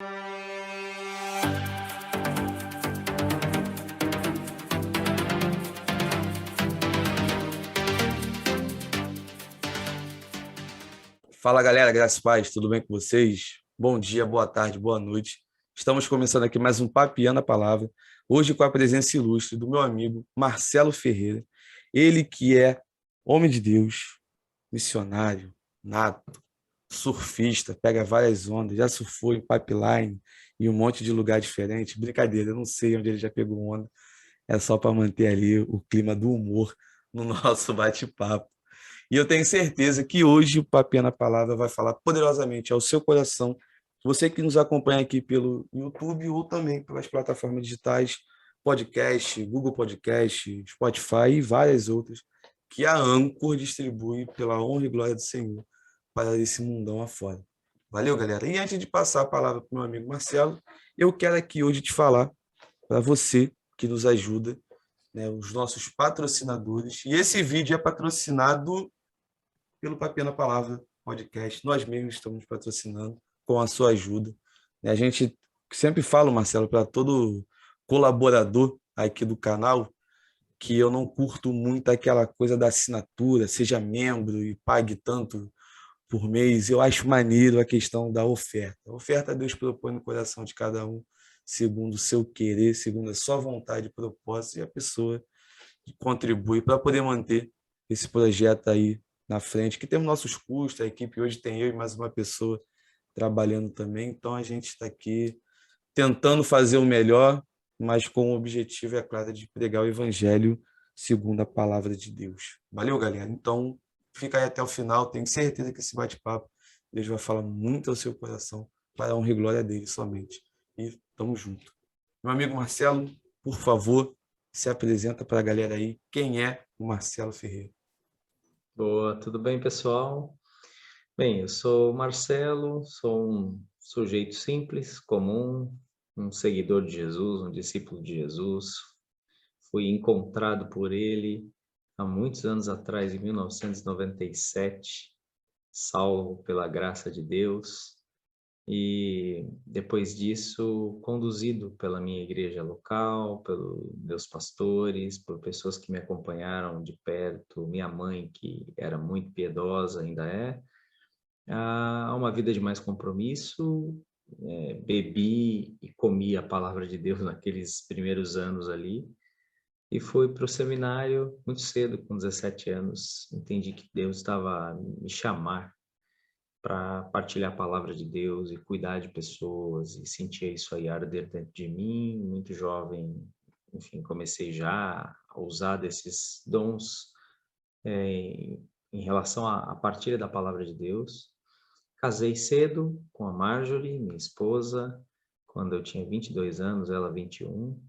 Fala galera, graças e paz, tudo bem com vocês? Bom dia, boa tarde, boa noite. Estamos começando aqui mais um Papeando a Palavra, hoje com a presença ilustre do meu amigo Marcelo Ferreira, ele que é homem de Deus, missionário, nato, surfista, pega várias ondas, já surfou em pipeline e um monte de lugar diferente. Brincadeira, eu não sei onde ele já pegou onda, é só para manter ali o clima do humor no nosso bate-papo. E eu tenho certeza que hoje o Papinha na Palavra vai falar poderosamente ao seu coração. Você que nos acompanha aqui pelo YouTube ou também pelas plataformas digitais, podcast, Google Podcast, Spotify e várias outras, que a Anchor distribui pela honra e glória do Senhor para esse mundão afora. Valeu, galera? E antes de passar a palavra para o meu amigo Marcelo, eu quero aqui hoje te falar para você que nos ajuda, né, os nossos patrocinadores. E esse vídeo é patrocinado pelo Papel na Palavra podcast. Nós mesmos estamos patrocinando com a sua ajuda. A gente sempre fala, Marcelo, para todo colaborador aqui do canal, que eu não curto muito aquela coisa da assinatura, seja membro e pague tanto por mês. Eu acho maneiro a questão da oferta. A oferta Deus propõe no coração de cada um, segundo o seu querer, segundo a sua vontade e propósito, e a pessoa que contribui para poder manter esse projeto aí na frente, que temos nossos custos, a equipe hoje tem eu e mais uma pessoa trabalhando também, então a gente está aqui tentando fazer o melhor, mas com o objetivo, é claro, de pregar o evangelho segundo a palavra de Deus. Valeu, galera? Então, fica aí até o final, tenho certeza que esse bate-papo Deus vai falar muito ao seu coração, para a honra e glória dele somente. E tamo junto. Meu amigo Marcelo, por favor, se apresenta para a galera aí. Quem é o Marcelo Ferreira? Boa, tudo bem, pessoal? Bem, eu sou o Marcelo, sou um sujeito simples, comum, um seguidor de Jesus, um discípulo de Jesus. Fui encontrado por ele há muitos anos atrás, em 1997, salvo pela graça de Deus. E depois disso, conduzido pela minha igreja local, pelos meus pastores, por pessoas que me acompanharam de perto, minha mãe, que era muito piedosa, ainda é, a uma vida de mais compromisso. Bebi e comi a palavra de Deus naqueles primeiros anos ali, e fui para o seminário muito cedo, com 17 anos. Entendi que Deus estava a me chamar para partilhar a palavra de Deus e cuidar de pessoas, e sentia isso aí arder dentro de mim, muito jovem. Enfim, comecei já a usar desses dons em relação à partilha da palavra de Deus. Casei cedo com a Marjorie, minha esposa, quando eu tinha 22 anos, ela 21.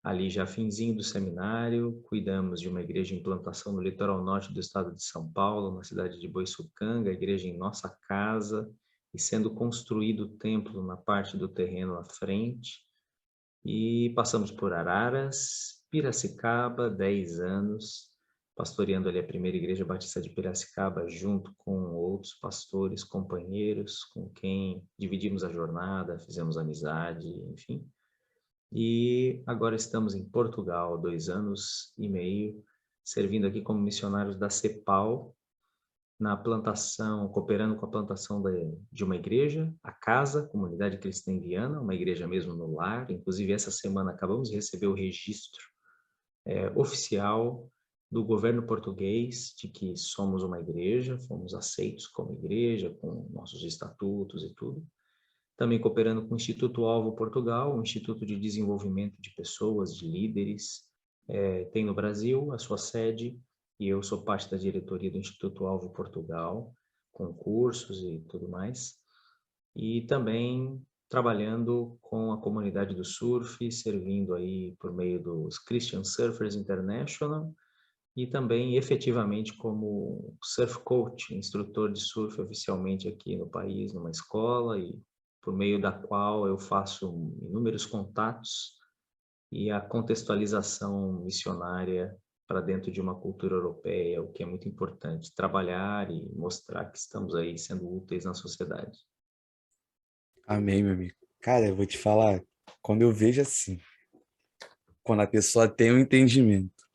Ali já finzinho do seminário, cuidamos de uma igreja em plantação no litoral norte do estado de São Paulo, na cidade de Boiçucanga, a igreja em nossa casa, e sendo construído o templo na parte do terreno à frente. E passamos por Araras, Piracicaba, 10 anos, pastoreando ali a primeira igreja batista de Piracicaba, junto com outros pastores, companheiros, com quem dividimos a jornada, fizemos amizade, enfim. E agora estamos em Portugal, 2 anos e meio, servindo aqui como missionários da CEPAL, na plantação, cooperando com a plantação de uma igreja, a Casa, Comunidade Cristã em Viana, uma igreja mesmo no lar. Inclusive, essa semana acabamos de receber o registro oficial do governo português de que somos uma igreja, fomos aceitos como igreja, com nossos estatutos e tudo. Também cooperando com o Instituto Alvo Portugal, um instituto de desenvolvimento de pessoas, de líderes. Tem no Brasil a sua sede, e eu sou parte da diretoria do Instituto Alvo Portugal, com cursos e tudo mais. E também trabalhando com a comunidade do surf, servindo aí por meio dos Christian Surfers International, e também efetivamente como surf coach, instrutor de surf oficialmente aqui no país, numa escola, e por meio da qual eu faço inúmeros contatos e a contextualização missionária para dentro de uma cultura europeia, o que é muito importante, trabalhar e mostrar que estamos aí sendo úteis na sociedade. Amém, meu amigo. Cara, eu vou te falar, quando eu vejo assim, quando a pessoa tem o entendimento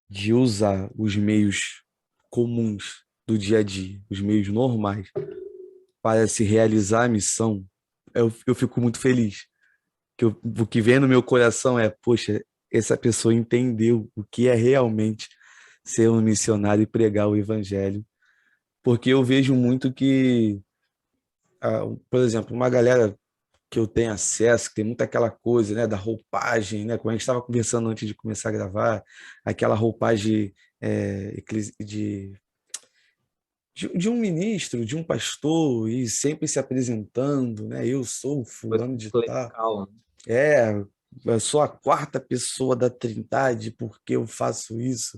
de usar os meios comuns do dia a dia, os meios normais, para se realizar a missão, eu fico muito feliz. O que vem no meu coração é, poxa, essa pessoa entendeu o que é realmente ser um missionário e pregar o evangelho. Porque eu vejo muito que, por exemplo, uma galera que eu tenho acesso, que tem muita aquela coisa, né, da roupagem, né, como a gente estava conversando antes de começar a gravar, aquela roupagem de um ministro, de um pastor, e sempre se apresentando, né, eu sou Coisa fulano de tal, clerical, né? é, eu sou a quarta pessoa da Trindade, porque eu faço isso,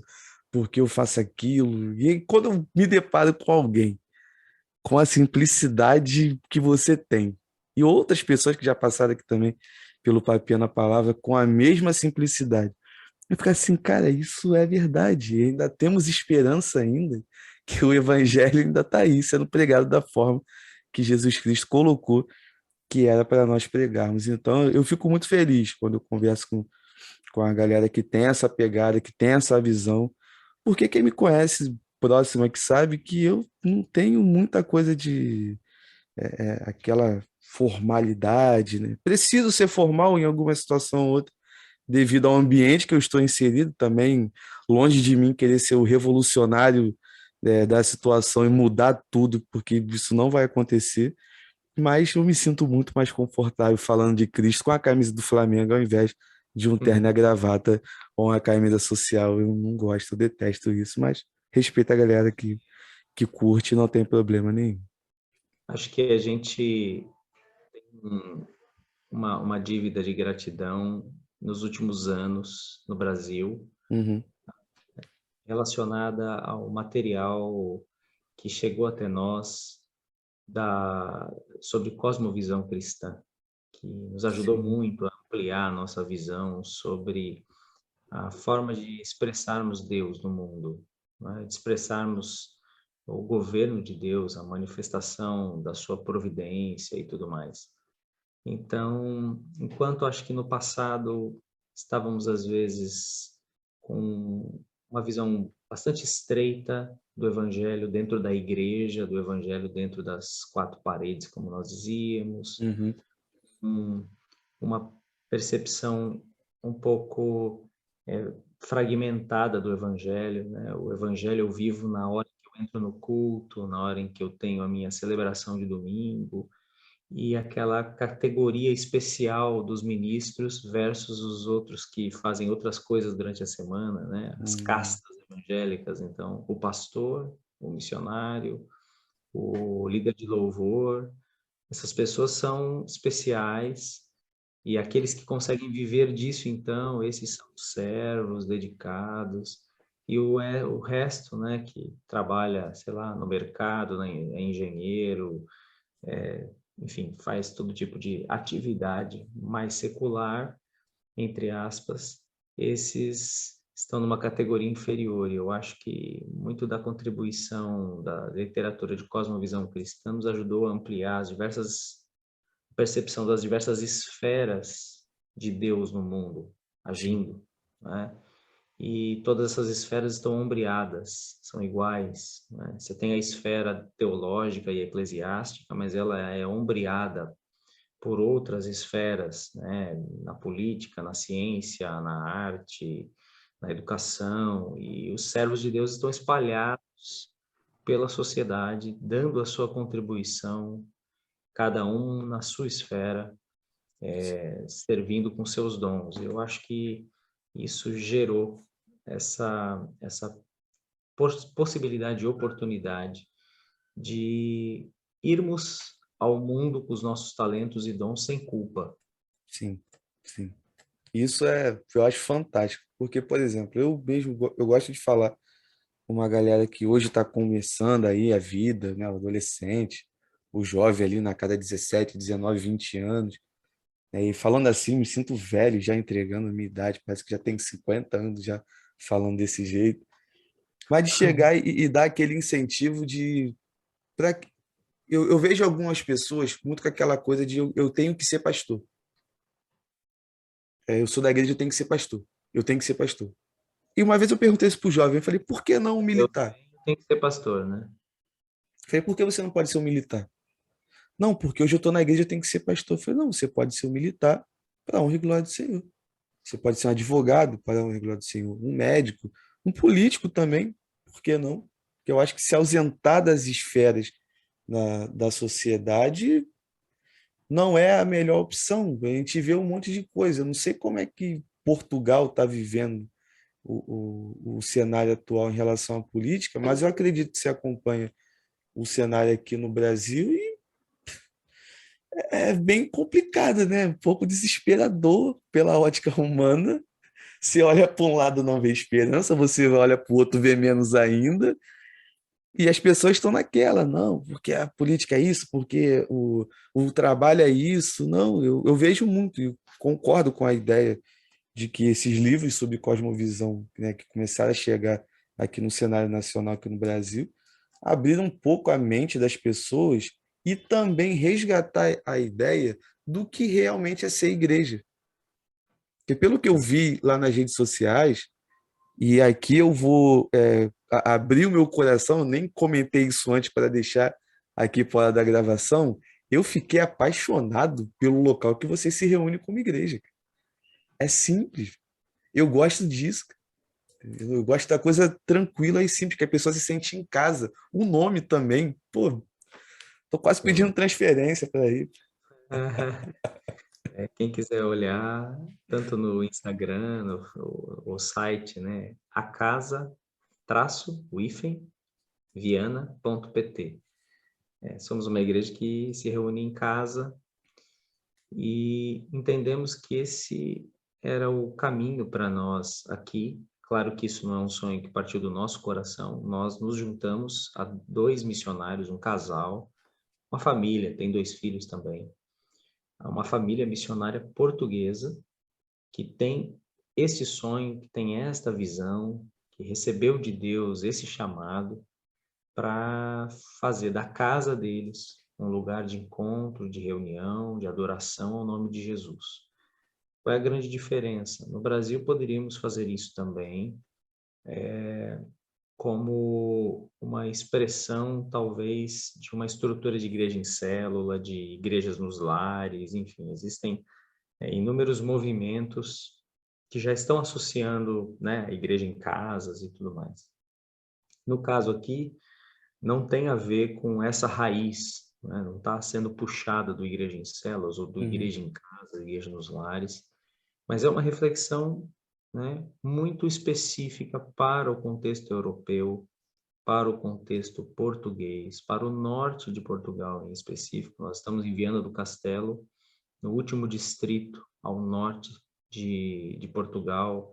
porque eu faço aquilo, e aí, quando eu me deparo com alguém com a simplicidade que você tem. E outras pessoas que já passaram aqui também pelo Papinha na Palavra com a mesma simplicidade. Eu fico assim, cara, isso é verdade. E ainda temos esperança ainda que o evangelho ainda está aí, sendo pregado da forma que Jesus Cristo colocou que era para nós pregarmos. Então, eu fico muito feliz quando eu converso com a galera que tem essa pegada, que tem essa visão, porque quem me conhece próximo é que sabe que eu não tenho muita coisa de aquela formalidade, né? Preciso ser formal em alguma situação ou outra, devido ao ambiente que eu estou inserido também, longe de mim querer ser o revolucionário da situação e mudar tudo, porque isso não vai acontecer. Mas eu me sinto muito mais confortável falando de Cristo com a camisa do Flamengo ao invés de um terno e a Uhum. gravata ou uma camisa social. Eu não gosto, eu detesto isso, mas respeito a galera que curte, não tem problema nenhum. Acho que a gente tem uma dívida de gratidão nos últimos anos no Brasil, Uhum, relacionada ao material que chegou até nós sobre cosmovisão cristã, que nos ajudou sim, muito a ampliar a nossa visão sobre a forma de expressarmos Deus no mundo, né? De expressarmos o governo de Deus, a manifestação da sua providência e tudo mais. Então, enquanto acho que no passado estávamos às vezes com uma visão bastante estreita do evangelho dentro da igreja, do evangelho dentro das quatro paredes, como nós dizíamos, uhum, um, uma percepção um pouco fragmentada do evangelho, né? O evangelho eu vivo na hora que eu entro no culto, na hora em que eu tenho a minha celebração de domingo, e aquela categoria especial dos ministros versus os outros que fazem outras coisas durante a semana, né? As uhum, castas evangélicas, então, o pastor, o missionário, o líder de louvor, essas pessoas são especiais e aqueles que conseguem viver disso, então, esses são servos dedicados. E o resto, né, que trabalha, sei lá, no mercado, né, é engenheiro, enfim, faz todo tipo de atividade mais secular, entre aspas, esses estão numa categoria inferior. E eu acho que muito da contribuição da literatura de cosmovisão cristã nos ajudou a ampliar as diversas percepção das diversas esferas de Deus no mundo sim, agindo, né? E todas essas esferas estão ombreadas, são iguais, né? Você tem a esfera teológica e eclesiástica, mas ela é ombreada por outras esferas, né? Na política, na ciência, na arte, na educação, e os servos de Deus estão espalhados pela sociedade, dando a sua contribuição, cada um na sua esfera, servindo com seus dons. Eu acho que isso gerou essa possibilidade e oportunidade de irmos ao mundo com os nossos talentos e dons sem culpa. sim, sim. Isso eu acho fantástico, porque, por exemplo, eu mesmo eu gosto de falar com uma galera que hoje está começando aí a vida, né, o adolescente, o jovem ali na cada 17, 19, 20 anos. E falando assim, me sinto velho já entregando a minha idade, parece que já tenho 50 anos já falando desse jeito. Mas de chegar e dar aquele incentivo de eu vejo algumas pessoas muito com aquela coisa de eu tenho que ser pastor. Eu sou da igreja, eu tenho que ser pastor. Eu tenho que ser pastor. E uma vez eu perguntei isso pro jovem, eu falei, por que não um Eu militar? também tenho que ser pastor, né? Eu falei, por que você não pode ser um militar? Não, porque hoje eu estou na igreja, eu tenho que ser pastor. Eu falei, não, você pode ser um militar para a honra e glória do Senhor. Você pode ser um advogado para a honra e glória do Senhor, um médico, um político também, por que não? Porque eu acho que se ausentar das esferas da sociedade não é a melhor opção. A gente vê um monte de coisa. Eu não sei como é que Portugal está vivendo o cenário atual em relação à política, mas eu acredito que você acompanha o cenário aqui no Brasil e é bem complicado, né? Um pouco desesperador pela ótica humana. Você olha para um lado não vê esperança, você olha para o outro vê menos ainda, e as pessoas estão naquela, não, porque a política é isso, porque o trabalho é isso. Não, eu vejo muito e concordo com a ideia de que esses livros sobre cosmovisão, né, que começaram a chegar aqui no cenário nacional, aqui no Brasil, abriram um pouco a mente das pessoas e também resgatar a ideia do que realmente é ser igreja. Porque pelo que eu vi lá nas redes sociais, e aqui eu vou abrir o meu coração, eu nem comentei isso antes para deixar aqui fora da gravação, eu fiquei apaixonado pelo local que você se reúne como igreja. É simples. Eu gosto disso. Eu gosto da coisa tranquila e simples, que a pessoa se sente em casa. O nome também. Pô, tô quase pedindo Sim. transferência para ir. Quem quiser olhar, tanto no Instagram, o site, né? acasa-viana.pt. Somos uma igreja que se reúne em casa e entendemos que esse era o caminho para nós aqui. Claro que isso não é um sonho que partiu do nosso coração. Nós nos juntamos a 2 missionários, um casal, uma família, tem 2 filhos também. Uma família missionária portuguesa que tem esse sonho, que tem esta visão, que recebeu de Deus esse chamado para fazer da casa deles um lugar de encontro, de reunião, de adoração ao nome de Jesus. Qual é a grande diferença? No Brasil poderíamos fazer isso também, como uma expressão, talvez, de uma estrutura de igreja em célula, de igrejas nos lares, enfim, existem inúmeros movimentos que já estão associando, né, a igreja em casas e tudo mais. No caso aqui, não tem a ver com essa raiz, né? Não está sendo puxada do igreja em células ou do Uhum. igreja em casa, igreja nos lares, mas é uma reflexão, né, muito específica para o contexto europeu, para o contexto português, para o norte de Portugal em específico. Nós estamos em Viana do Castelo, no último distrito ao norte de Portugal,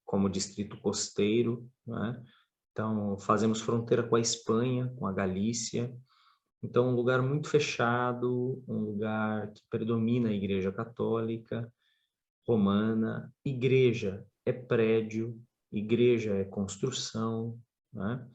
como distrito costeiro, né? Então, fazemos fronteira com a Espanha, com a Galícia. Então, um lugar muito fechado, um lugar que predomina a Igreja Católica, Romana. Igreja é prédio, igreja é construção, né?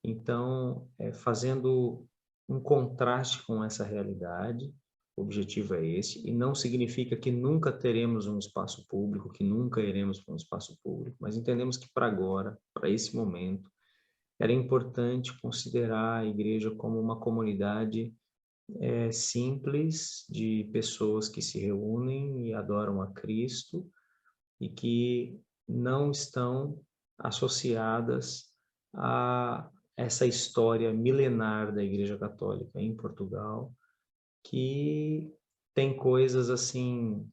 Então, fazendo um contraste com essa realidade, o objetivo é esse, e não significa que nunca teremos um espaço público, que nunca iremos para um espaço público, mas entendemos que para agora, para esse momento, era importante considerar a igreja como uma comunidade simples de pessoas que se reúnem e adoram a Cristo e que não estão associadas a essa história milenar da Igreja Católica em Portugal, que tem coisas assim,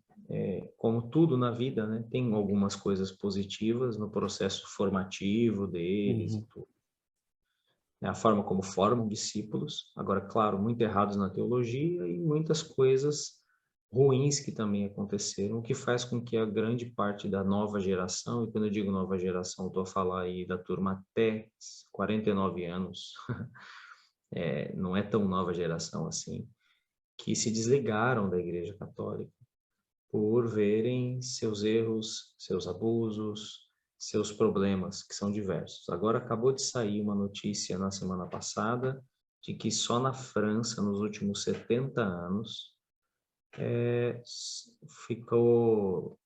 como tudo na vida, né? Tem algumas coisas positivas no processo formativo deles e Uhum. tudo, né? A forma como formam discípulos, agora, claro, muito errados na teologia e muitas coisas ruins que também aconteceram, o que faz com que a grande parte da nova geração, e quando eu digo nova geração, eu estou a falar aí da turma até 49 anos, não é tão nova geração assim, que se desligaram da Igreja Católica por verem seus erros, seus abusos, seus problemas, que são diversos. Agora acabou de sair uma notícia na semana passada de que só na França, nos últimos 70 anos, ficou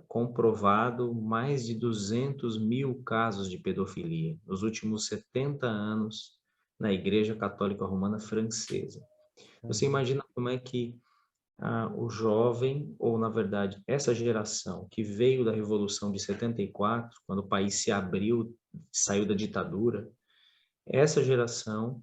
comprovado mais de 200 mil casos de pedofilia nos últimos 70 anos na Igreja Católica Romana Francesa. Você imagina como é que o jovem, ou na verdade essa geração que veio da Revolução de 74, quando o país se abriu, saiu da ditadura, essa geração,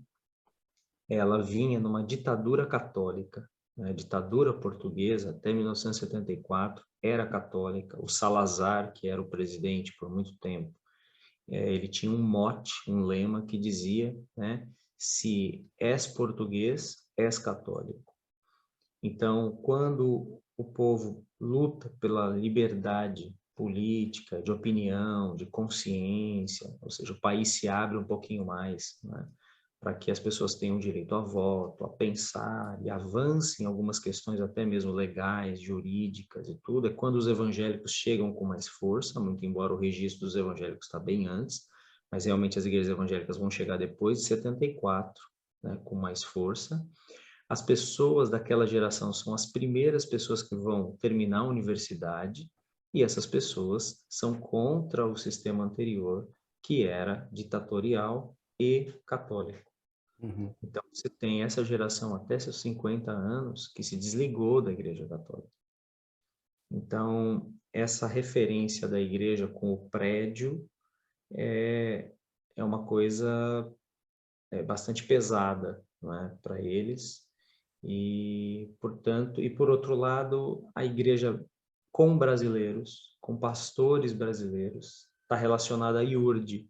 ela vinha numa ditadura católica, né? Ditadura portuguesa até 1974 era católica. O Salazar, que era o presidente por muito tempo, ele tinha um mote, um lema que dizia, né, se és português, és católico. Então, quando o povo luta pela liberdade política, de opinião, de consciência, ou seja, o país se abre um pouquinho mais, né, para que as pessoas tenham direito a voto, a pensar e avancem em algumas questões até mesmo legais, jurídicas e tudo, é quando os evangélicos chegam com mais força, muito embora o registro dos evangélicos está bem antes, mas realmente as igrejas evangélicas vão chegar depois de 74, né, com mais força. As pessoas daquela geração são as primeiras pessoas que vão terminar a universidade, e essas pessoas são contra o sistema anterior, que era ditatorial e católico. Uhum. Então, você tem essa geração até seus 50 anos que se desligou da Igreja Católica. Então, essa referência da igreja com o prédio é uma coisa bastante pesada, não é, para eles. E, portanto, e por outro lado, a igreja com brasileiros, com pastores brasileiros, está relacionada à IURD.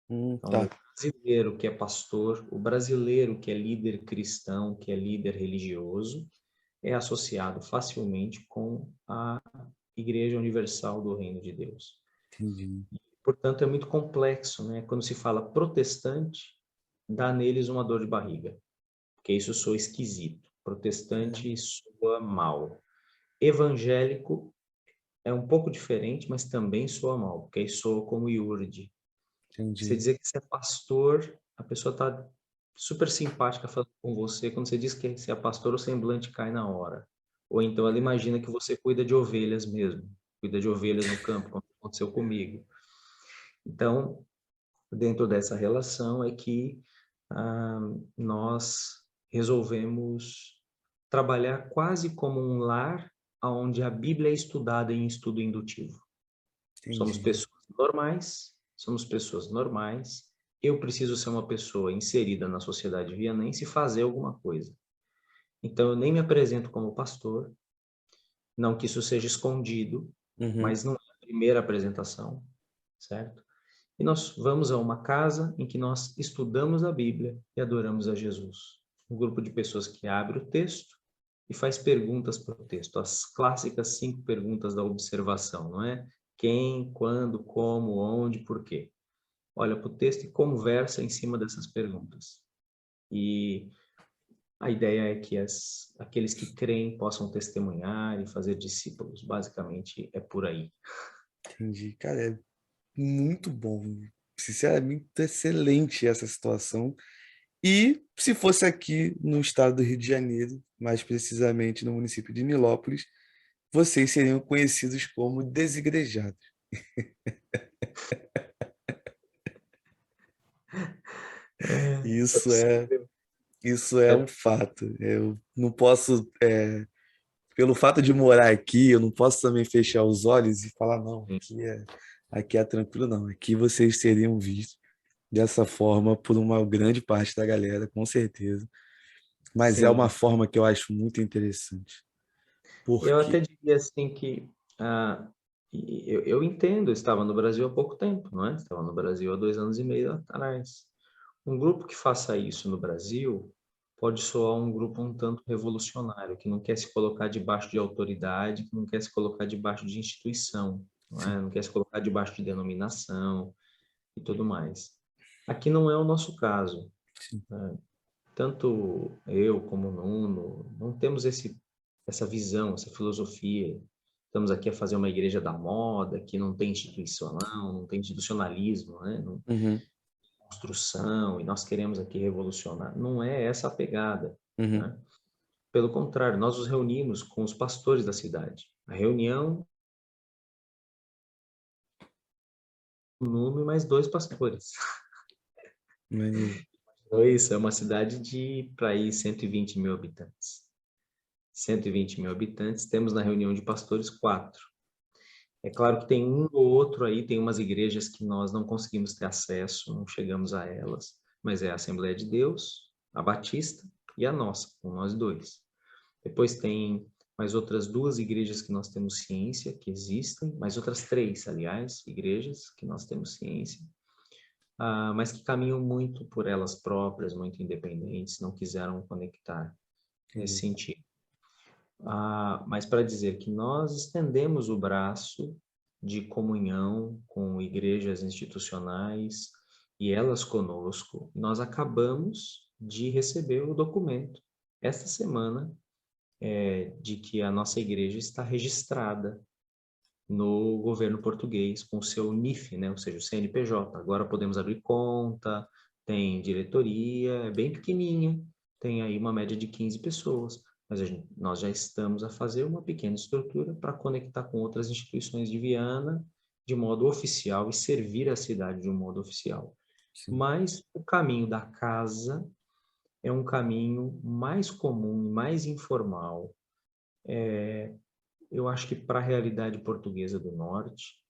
Então, o Tá. brasileiro que é pastor, o brasileiro que é líder cristão, que é líder religioso, é associado facilmente com a Igreja Universal do Reino de Deus. Entendi. Portanto, é muito complexo, né? Quando se fala protestante, dá neles uma dor de barriga, porque isso soa esquisito. Protestante soa mal. Evangélico é um pouco diferente, mas também soa mal, porque aí soa como iurde. Você Entendi. dizer que você é pastor, a pessoa está super simpática falando com você. Quando você diz que você é pastor, o semblante cai na hora. Ou então ela imagina que você cuida de ovelhas mesmo, cuida de ovelhas no campo, como aconteceu comigo. Então, dentro dessa relação é que nós resolvemos trabalhar quase como um lar onde a Bíblia é estudada em estudo indutivo. Entendi. Somos pessoas normais. Eu preciso ser uma pessoa inserida na sociedade vianense e fazer alguma coisa. Então, eu nem me apresento como pastor, não que isso seja escondido, Uhum. mas não é a primeira apresentação, certo? E nós vamos a uma casa em que nós estudamos a Bíblia e adoramos a Jesus. Um grupo de pessoas que abre o texto e faz perguntas para o texto, as clássicas 5 perguntas da observação, não é? Quem, quando, como, onde, por quê. Olha para o texto e conversa em cima dessas perguntas. E a ideia é que aqueles que creem possam testemunhar e fazer discípulos. Basicamente, é por aí. Entendi. Cara, é muito bom. Sinceramente, excelente essa situação. E se fosse aqui no estado do Rio de Janeiro, mais precisamente no município de Nilópolis, vocês seriam conhecidos como desigrejados. É Isso é, possível. isso é É um fato. Eu não posso, pelo fato de morar aqui, eu não posso também fechar os olhos e falar, não, aqui é tranquilo, não. Aqui vocês seriam vistos dessa forma por uma grande parte da galera, com certeza. Mas é uma sim. forma que eu acho muito interessante. Eu até Porque, diria assim que eu entendo, eu estava no Brasil há pouco tempo, não é? Estava no Brasil há 2 anos e meio atrás. Um grupo que faça isso no Brasil pode soar um grupo um tanto revolucionário, que não quer se colocar debaixo de autoridade, que não quer se colocar debaixo de instituição, não é? sim, Não quer se colocar debaixo de denominação e tudo mais. Aqui não é o nosso caso, sim. né? Tanto eu como o Nuno, não temos essa visão, essa filosofia. Estamos aqui a fazer uma igreja da moda, que não tem instituição, não tem institucionalismo, né? Uhum. construção e nós queremos aqui revolucionar. Não é essa a pegada, Uhum. né? Pelo contrário, nós nos reunimos com os pastores da cidade. A reunião, o número mais 2 pastores. Maneiro. Isso é uma cidade de, para aí, 120 mil habitantes. 120 mil habitantes, temos na reunião de pastores 4. É claro que tem um ou outro aí, tem umas igrejas que nós não conseguimos ter acesso, não chegamos a elas, mas é a Assembleia de Deus, a Batista e a nossa, com nós dois. Depois tem mais outras 2 igrejas que nós temos ciência que existem, mais outras 3, aliás, igrejas que nós temos ciência, mas que caminham muito por elas próprias, muito independentes, não quiseram conectar nesse Entendi. sentido. Mas para dizer que nós estendemos o braço de comunhão com igrejas institucionais e elas conosco, nós acabamos de receber o documento esta semana de que a nossa igreja está registrada no governo português com o seu NIF, né? Ou seja, o CNPJ. Agora podemos abrir conta, tem diretoria, é bem pequenininha, tem aí uma média de 15 pessoas, mas nós já estamos a fazer uma pequena estrutura para conectar com outras instituições de Viana de modo oficial e servir a cidade de um modo oficial. Sim. Mas o caminho da casa é um caminho mais comum, mais informal. Eu acho que para a realidade portuguesa do Norte,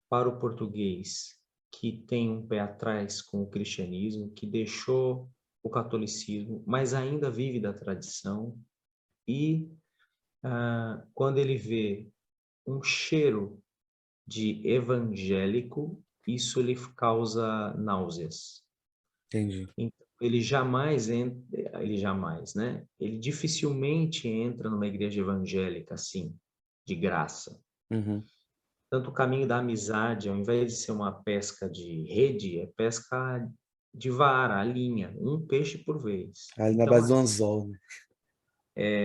para o português que tem um pé atrás com o cristianismo, que deixou o catolicismo, mas ainda vive da tradição, e quando ele vê um cheiro de evangélico, isso lhe causa náuseas. Entendi. Então, ele jamais entra, ele jamais, né? Ele dificilmente entra numa igreja evangélica assim, de graça. Uhum. Tanto o caminho da amizade, ao invés de ser uma pesca de rede, é pesca de vara, a linha, um peixe por vez. Ali na Então, base do anzol, né?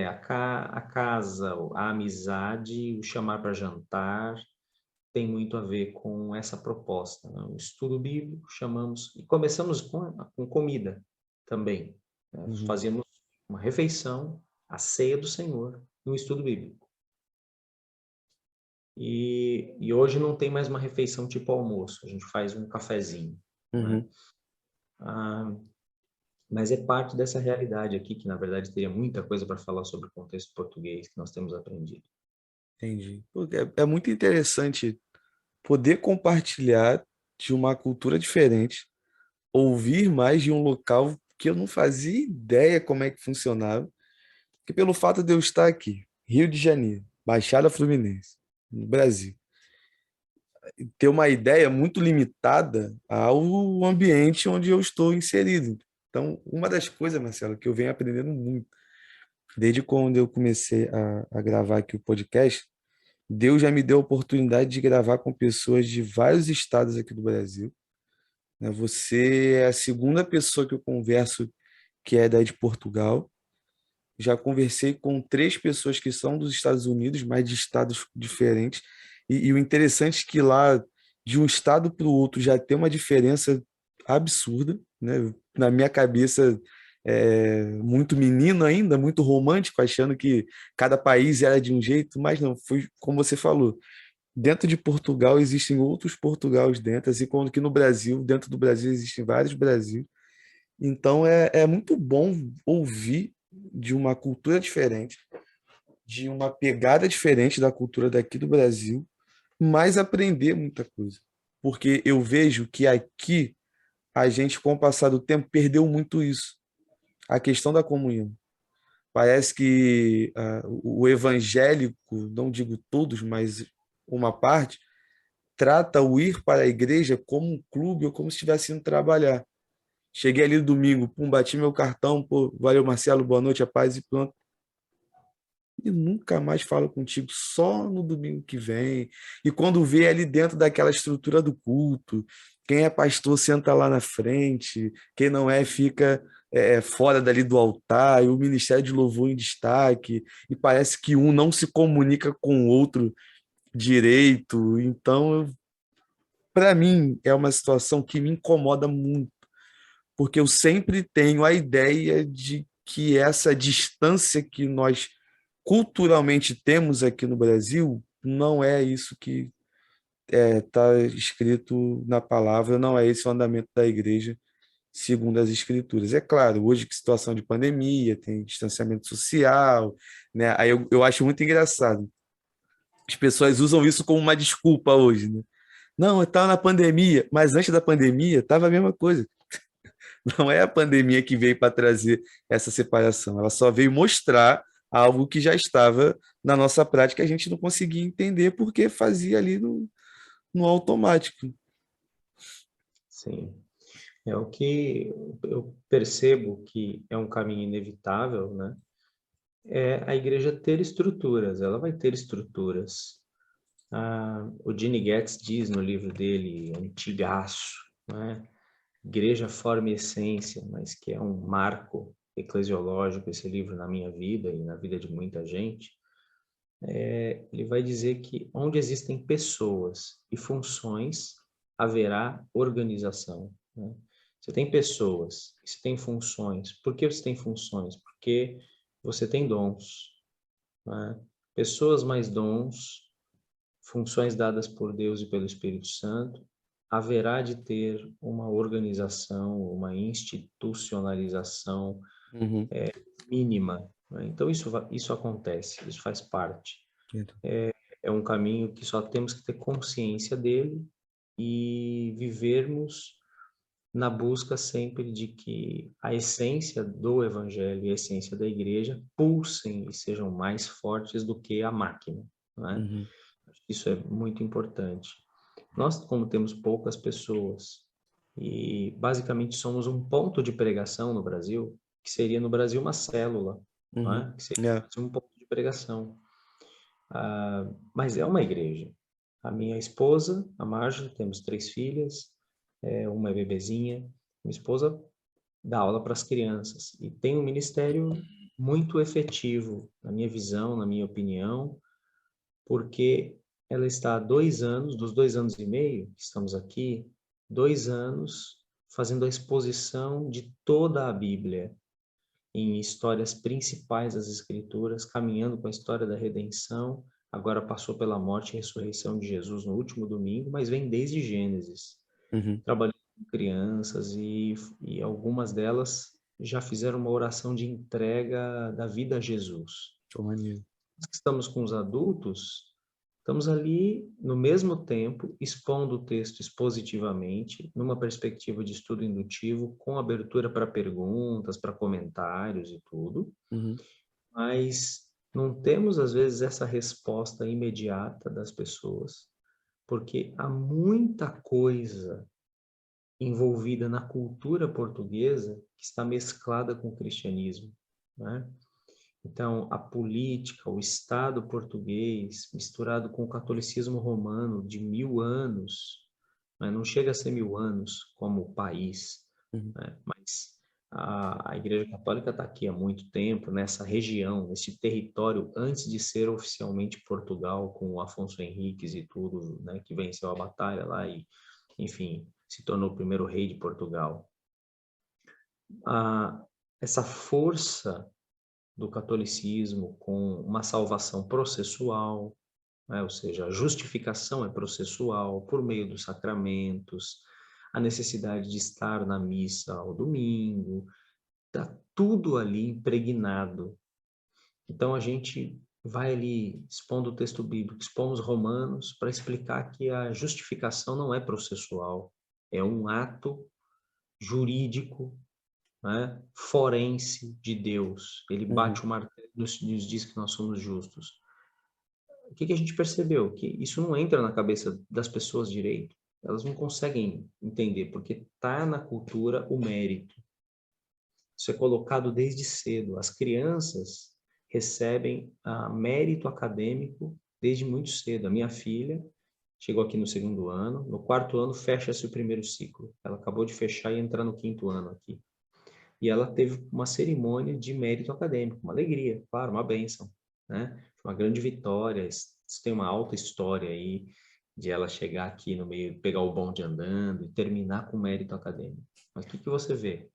a casa, a amizade, o chamar para jantar, tem muito a ver com essa proposta, né? O estudo bíblico, chamamos, e começamos com comida também, né? Uhum. Fazemos uma refeição, a ceia do Senhor, e um estudo bíblico. E hoje não tem mais uma refeição tipo almoço, a gente faz um cafezinho, né? Uhum. Ah, mas é parte dessa realidade aqui, que na verdade teria muita coisa para falar sobre o contexto português que nós temos aprendido. Entendi. Pô, é muito interessante poder compartilhar de uma cultura diferente, ouvir mais de um local que eu não fazia ideia como é que funcionava, que pelo fato de eu estar aqui, Rio de Janeiro, Baixada Fluminense, no Brasil, ter uma ideia muito limitada ao ambiente onde eu estou inserido. Então, uma das coisas, Marcelo, que eu venho aprendendo muito, desde quando eu comecei a gravar aqui o podcast, Deus já me deu a oportunidade de gravar com pessoas de vários estados aqui do Brasil, né? Você é a segunda pessoa que eu converso que é daí de Portugal. Já conversei com 3 pessoas que são dos Estados Unidos, mas de estados diferentes. E o interessante é que lá, de um estado para o outro, já tem uma diferença absurda, né? Na minha cabeça, muito menino ainda, muito romântico, achando que cada país era de um jeito, mas não, foi como você falou. Dentro de Portugal existem outros Portugais dentro, assim como que no Brasil, dentro do Brasil existem vários Brasil. Então é muito bom ouvir de uma cultura diferente, de uma pegada diferente da cultura daqui do Brasil, mas aprender muita coisa. Porque eu vejo que aqui a gente, com o passar do tempo, perdeu muito isso. A questão da comunhão. Parece que o evangélico, não digo todos, mas uma parte, trata o ir para a igreja como um clube ou como se estivesse indo trabalhar. Cheguei ali no domingo, pum, bati meu cartão, pô, valeu Marcelo, boa noite, a paz e pronto. E nunca mais falo contigo, só no domingo que vem. E quando vê ali dentro daquela estrutura do culto, quem é pastor senta lá na frente, quem não é fica fora dali do altar, e o ministério de louvor em destaque, e parece que um não se comunica com o outro direito. Então, para mim, é uma situação que me incomoda muito, porque eu sempre tenho a ideia de que essa distância que nós culturalmente temos aqui no Brasil não é isso que está escrito na palavra, não é esse o andamento da igreja segundo as escrituras. É claro, hoje que situação de pandemia, tem distanciamento social, né? Aí eu acho muito engraçado. As pessoas usam isso como uma desculpa hoje, né? Não, estava na pandemia, mas antes da pandemia estava a mesma coisa. Não é a pandemia que veio para trazer essa separação, ela só veio mostrar algo que já estava na nossa prática, a gente não conseguia entender porque fazia ali no automático. Sim. É o que eu percebo que é um caminho inevitável, né? É a igreja ter estruturas, ela vai ter estruturas. O Gene Getz diz no livro dele, Antigaço, né? Igreja, Forma e Essência, mas que é um marco eclesiológico, esse livro na minha vida e na vida de muita gente. Ele vai dizer que onde existem pessoas e funções, haverá organização, né? Você tem pessoas, você tem funções. Por que você tem funções? Porque você tem dons, né? Pessoas mais dons, funções dadas por Deus e pelo Espírito Santo, haverá de ter uma organização, uma institucionalização Uhum. mínima, né? Então isso acontece, isso faz parte. Então, É um caminho que só temos que ter consciência dele e vivermos na busca sempre de que a essência do evangelho e a essência da igreja pulsem e sejam mais fortes do que a máquina, né? uhum, Isso é muito importante. Nós, como temos poucas pessoas e basicamente somos um ponto de pregação no Brasil, que seria no Brasil uma célula, uhum. né? Que seria É. um ponto de pregação. Mas é uma igreja. A minha esposa, a Marjorie, temos 3 filhas, uma é bebezinha. Minha esposa dá aula para as crianças e tem um ministério muito efetivo, na minha visão, na minha opinião, porque ela está há 2 anos, dos 2 anos e meio que estamos aqui, 2 anos fazendo a exposição de toda a Bíblia em histórias principais das Escrituras, caminhando com a história da redenção. Agora passou pela morte e ressurreição de Jesus no último domingo, mas vem desde Gênesis, Uhum. trabalhando com crianças e algumas delas já fizeram uma oração de entrega da vida a Jesus. Pô, maneiro. Nós que estamos com os adultos, estamos ali no mesmo tempo expondo o texto expositivamente, numa perspectiva de estudo indutivo, com abertura para perguntas, para comentários e tudo, Uhum. mas não temos às vezes essa resposta imediata das pessoas, porque há muita coisa envolvida na cultura portuguesa que está mesclada com o cristianismo, né? Então, a política, o Estado português, misturado com o catolicismo romano de 1000 anos, né? Não chega a ser 1000 anos como país, Uhum. né? Mas a Igreja Católica está aqui há muito tempo, nessa região, nesse território, antes de ser oficialmente Portugal, com o Afonso Henriques e tudo, né? Que venceu a batalha lá e, enfim, se tornou o primeiro rei de Portugal. Essa força do catolicismo com uma salvação processual, né? Ou seja, a justificação é processual por meio dos sacramentos, a necessidade de estar na missa ao domingo, está tudo ali impregnado. Então a gente vai ali expondo o texto bíblico, expomos Romanos para explicar que a justificação não é processual, é um ato jurídico, né, forense de Deus. Ele Uhum. bate o martelo e nos diz que nós somos justos. O que a gente percebeu? Que isso não entra na cabeça das pessoas direito. Elas não conseguem entender, porque está na cultura o mérito. Isso é colocado desde cedo. As crianças recebem mérito acadêmico desde muito cedo. A minha filha chegou aqui no 2º ano, no 4º ano fecha-se o primeiro ciclo. Ela acabou de fechar e entrar no 5º ano aqui. E ela teve uma cerimônia de mérito acadêmico, uma alegria, claro, uma bênção, né? Uma grande vitória, isso tem uma alta história aí de ela chegar aqui no meio, pegar o bonde andando e terminar com mérito acadêmico. Mas o que você vê?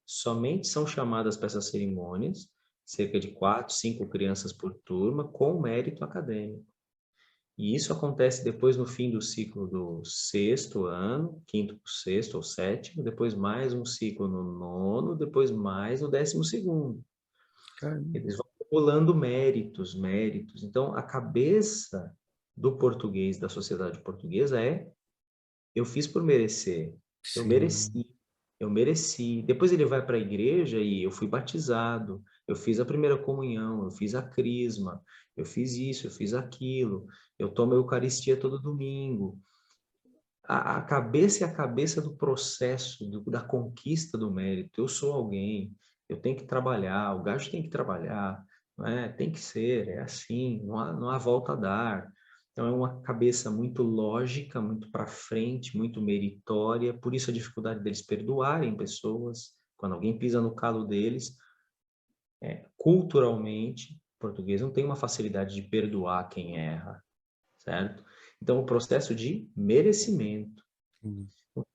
Somente são chamadas para essas cerimônias cerca de 4, 5 crianças por turma com mérito acadêmico. E isso acontece depois no fim do ciclo do sexto ano, quinto para o sexto ou sétimo, depois mais um ciclo no nono, depois mais no 12º. Caramba. Eles vão acumulando méritos, méritos. Então, a cabeça do português, da sociedade portuguesa é: eu fiz por merecer, eu Sim, mereci, eu mereci. Depois ele vai para a igreja e eu fui batizado, eu fiz a primeira comunhão, eu fiz a crisma, eu fiz isso, eu fiz aquilo, eu tomo a Eucaristia todo domingo. A cabeça é a cabeça do processo, da conquista do mérito. Eu sou alguém, eu tenho que trabalhar, o gajo tem que trabalhar, não é? Tem que ser, é assim, não há volta a dar. Então, é uma cabeça muito lógica, muito para frente, muito meritória, por isso a dificuldade deles perdoarem pessoas, quando alguém pisa no calo deles. Culturalmente, o português não tem uma facilidade de perdoar quem erra, certo? Então, o processo de merecimento. sim.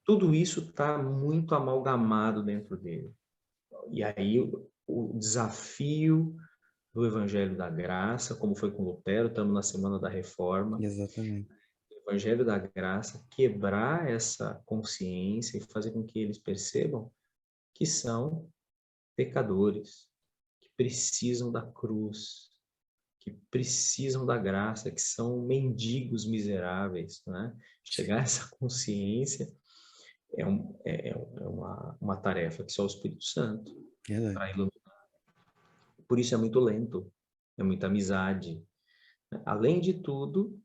Tudo isso está muito amalgamado dentro dele. E aí o desafio do Evangelho da Graça, como foi com Lutero, estamos na Semana da Reforma, Exatamente. o Evangelho da Graça, quebrar essa consciência e fazer com que eles percebam que são pecadores, que precisam da cruz, que precisam da graça, que são mendigos miseráveis, né? Chegar a essa consciência é uma tarefa que só o Espírito Santo Verdade. para iluminar. Por isso é muito lento, é muita amizade. Além de tudo,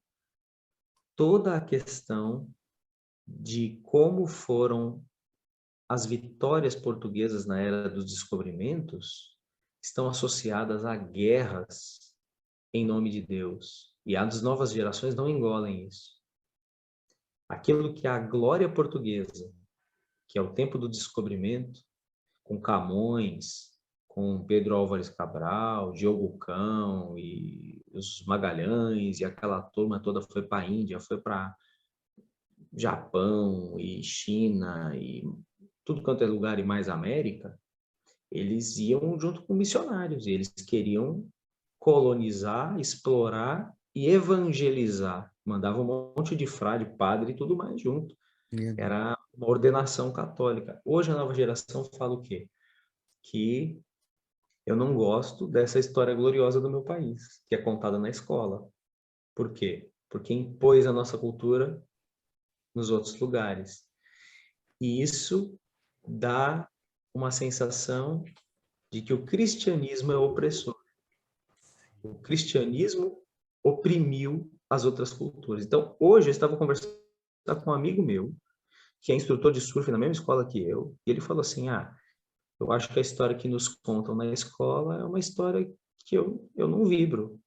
toda a questão de como foram as vitórias portuguesas na era dos descobrimentos estão associadas a guerras em nome de Deus. E as novas gerações não engolem isso. Aquilo que é a glória portuguesa, que é o tempo do descobrimento, com Camões, com Pedro Álvares Cabral, Diogo Cão e os Magalhães, e aquela turma toda foi para a Índia, foi para Japão e China e tudo quanto é lugar e mais América. Eles iam junto com missionários, e eles queriam colonizar, explorar e evangelizar. Mandavam um monte de frade, padre e tudo mais junto. Verdade. Era uma ordenação católica. Hoje a nova geração fala o quê? Que eu não gosto dessa história gloriosa do meu país, que é contada na escola. Por quê? Porque impôs a nossa cultura nos outros lugares. E isso dá uma sensação de que o cristianismo é opressor. O cristianismo oprimiu as outras culturas. Então, hoje eu estava conversando com um amigo meu, que é instrutor de surf na mesma escola que eu, e ele falou assim: eu acho que a história que nos contam na escola é uma história que eu não vibro.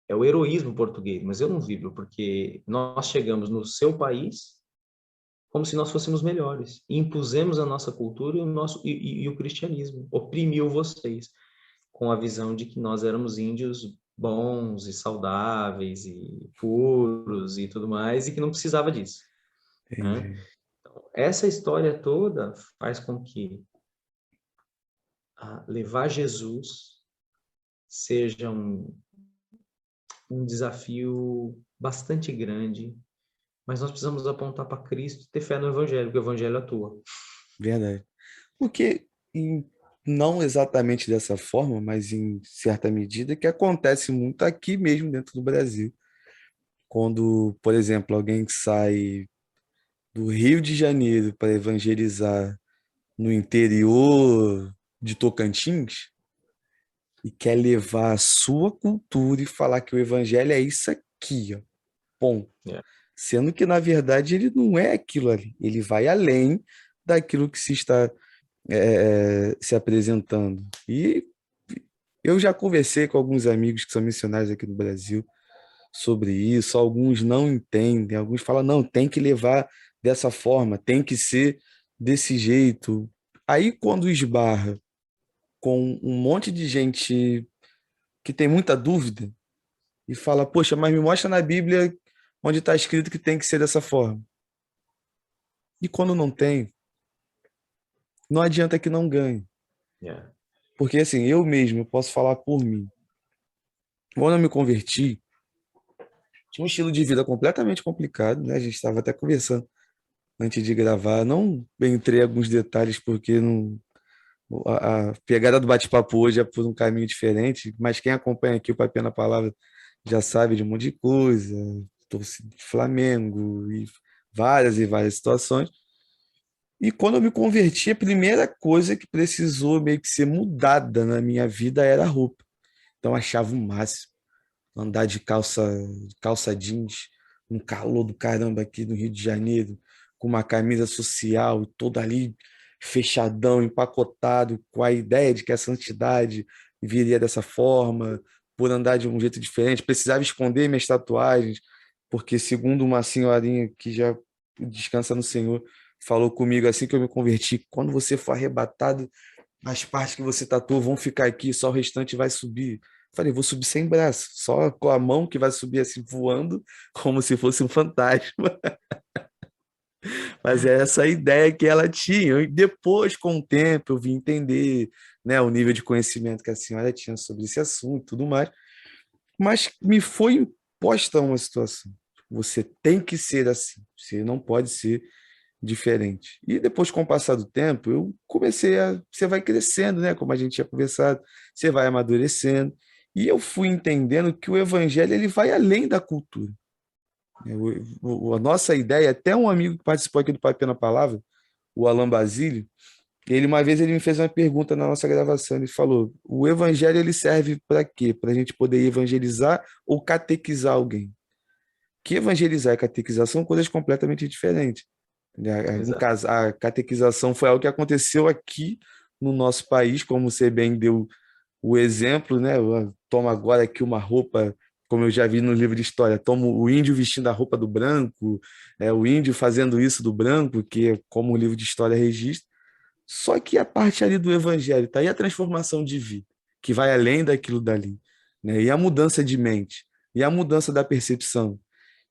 É o heroísmo português, mas eu não vibro, porque nós chegamos no seu país como se nós fôssemos melhores, e impusemos a nossa cultura e o cristianismo, oprimiu vocês, com a visão de que nós éramos índios bons e saudáveis e puros e tudo mais, e que não precisava disso, né? Entendi. Então, essa história toda faz com que levar Jesus seja um desafio bastante grande, mas nós precisamos apontar para Cristo e ter fé no Evangelho, porque o Evangelho atua. Verdade. Porque, não exatamente dessa forma, mas em certa medida, que acontece muito aqui mesmo dentro do Brasil. Quando, por exemplo, alguém que sai do Rio de Janeiro para evangelizar no interior de Tocantins e quer levar a sua cultura e falar que o evangelho é isso aqui, ó, ponto. É. Sendo que, na verdade, ele não é aquilo ali. Ele vai além daquilo que se está se apresentando. E eu já conversei com alguns amigos que são missionários aqui no Brasil sobre isso. Alguns não entendem, alguns falam, não, tem que levar dessa forma, tem que ser desse jeito. Aí, quando esbarra com um monte de gente que tem muita dúvida e fala, poxa, mas me mostra na Bíblia onde está escrito que tem que ser dessa forma. E quando não tem, não adianta que não ganhe. Yeah. Porque assim, eu mesmo, eu posso falar por mim. Quando eu me converti, tinha um estilo de vida completamente complicado, né? A gente estava até conversando antes de gravar. Não entrei em alguns detalhes porque não, a pegada do bate-papo hoje é por um caminho diferente, mas quem acompanha aqui o Papel na Palavra já sabe de um monte de coisa, torcida de Flamengo e várias situações. E quando eu me converti, a primeira coisa que precisou meio que ser mudada na minha vida era a roupa. Então eu achava o máximo andar de calça jeans, um calor do caramba aqui no Rio de Janeiro, com uma camisa social e todo ali fechadão, empacotado, com a ideia de que a santidade viria dessa forma, por andar de um jeito diferente. Precisava esconder minhas tatuagens, porque, segundo uma senhorinha que já descansa no Senhor, falou comigo assim que eu me converti: quando você for arrebatado, as partes que você tatuou vão ficar aqui, só o restante vai subir. Falei, vou subir sem braço, só com a mão que vai subir assim voando, como se fosse um fantasma. Mas é essa a ideia que ela tinha. E depois, com o tempo, eu vim entender, né, o nível de conhecimento que a senhora tinha sobre esse assunto e tudo mais. Mas me foi imposta uma situação. Você tem que ser assim, você não pode ser diferente. E depois, com o passar do tempo, eu comecei a. Você vai crescendo, né? Como a gente tinha conversado, você vai amadurecendo. E eu fui entendendo que o evangelho ele vai além da cultura. A nossa ideia, até um amigo que participou aqui do Papel na Palavra, o Alan Basílio, ele uma vez ele me fez uma pergunta na nossa gravação. Ele falou: o evangelho ele serve para quê? Para a gente poder evangelizar ou catequizar alguém? Que evangelizar e catequizar são coisas completamente diferentes. No Exato. caso, a catequização foi algo que aconteceu aqui no nosso país, como você bem deu o exemplo, né? Toma agora aqui uma roupa, como eu já vi no livro de história, toma o índio vestindo a roupa do branco, o índio fazendo isso do branco, que é como o livro de história registra. Só que a parte ali do evangelho, tá aí a transformação de vida, que vai além daquilo dali, né? E a mudança de mente, e a mudança da percepção.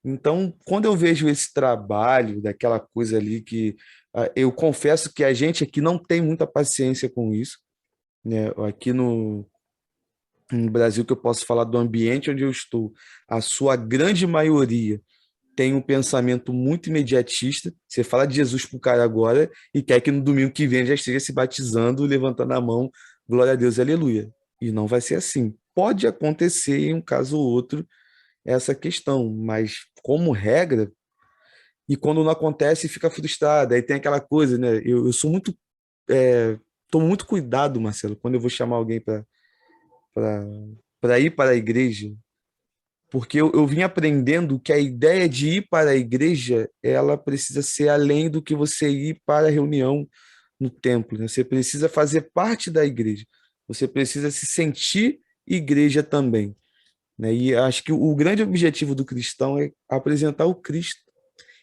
Então, quando eu vejo esse trabalho, daquela coisa ali que eu confesso que a gente aqui não tem muita paciência com isso, né? Aqui no Brasil, que eu posso falar do ambiente onde eu estou, a sua grande maioria tem um pensamento muito imediatista. Você fala de Jesus para o cara agora e quer que no domingo que vem já esteja se batizando, levantando a mão, glória a Deus, aleluia. E não vai ser assim. Pode acontecer em um caso ou outro essa questão, mas como regra, e quando não acontece, fica frustrado. Aí tem aquela coisa, né? Eu sou muito. Tomo muito cuidado, Marcelo, quando eu vou chamar alguém para ir para a igreja, porque eu vim aprendendo que a ideia de ir para a igreja, ela precisa ser além do que você ir para a reunião no templo, né? Você precisa fazer parte da igreja. Você precisa se sentir igreja também, né? E acho que o grande objetivo do cristão é apresentar o Cristo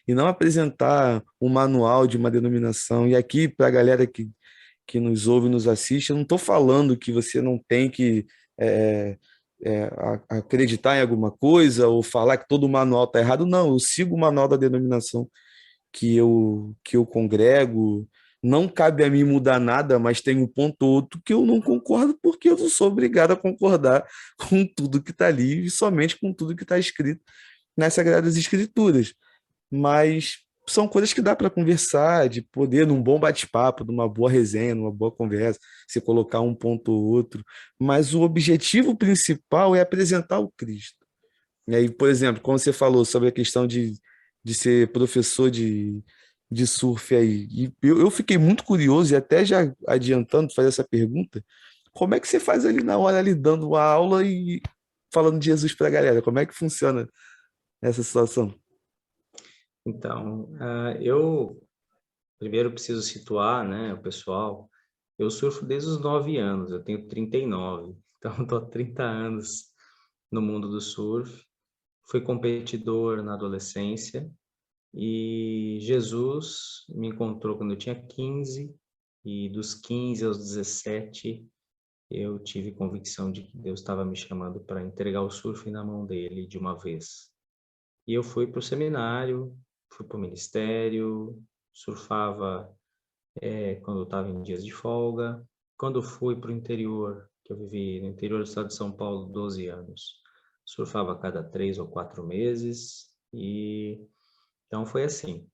e não apresentar um manual de uma denominação. E aqui, para a galera que nos ouve e nos assiste, eu não estou falando que você não tem que é, acreditar em alguma coisa ou falar que todo manual está errado. Não, eu sigo o manual da denominação que eu congrego. Não cabe a mim mudar nada, mas tem um ponto ou outro que eu não concordo, porque eu não sou obrigado a concordar com tudo que está ali e somente com tudo que está escrito nas Sagradas Escrituras. Mas são coisas que dá para conversar, de poder, num bom bate-papo, numa boa resenha, numa boa conversa, você colocar um ponto ou outro. Mas o objetivo principal é apresentar o Cristo. E aí, por exemplo, quando você falou sobre a questão de ser professor de surf aí, e eu fiquei muito curioso, e até já adiantando fazer essa pergunta, como é que você faz ali na hora, ali dando uma aula e falando de Jesus para a galera? Como é que funciona essa situação? Então, eu primeiro preciso situar, né, o pessoal. Eu surfo desde os 9 anos, eu tenho 39, então estou há 30 anos no mundo do surf. Fui competidor na adolescência e Jesus me encontrou quando eu tinha 15 e dos 15 aos 17 eu tive convicção de que Deus estava me chamando para entregar o surf na mão dele de uma vez. E eu fui para o seminário, fui para o ministério, surfava quando eu estava em dias de folga. Quando eu fui para o interior, que eu vivi no interior do estado de São Paulo 12 anos, surfava a cada 3 ou 4 meses. E então foi assim.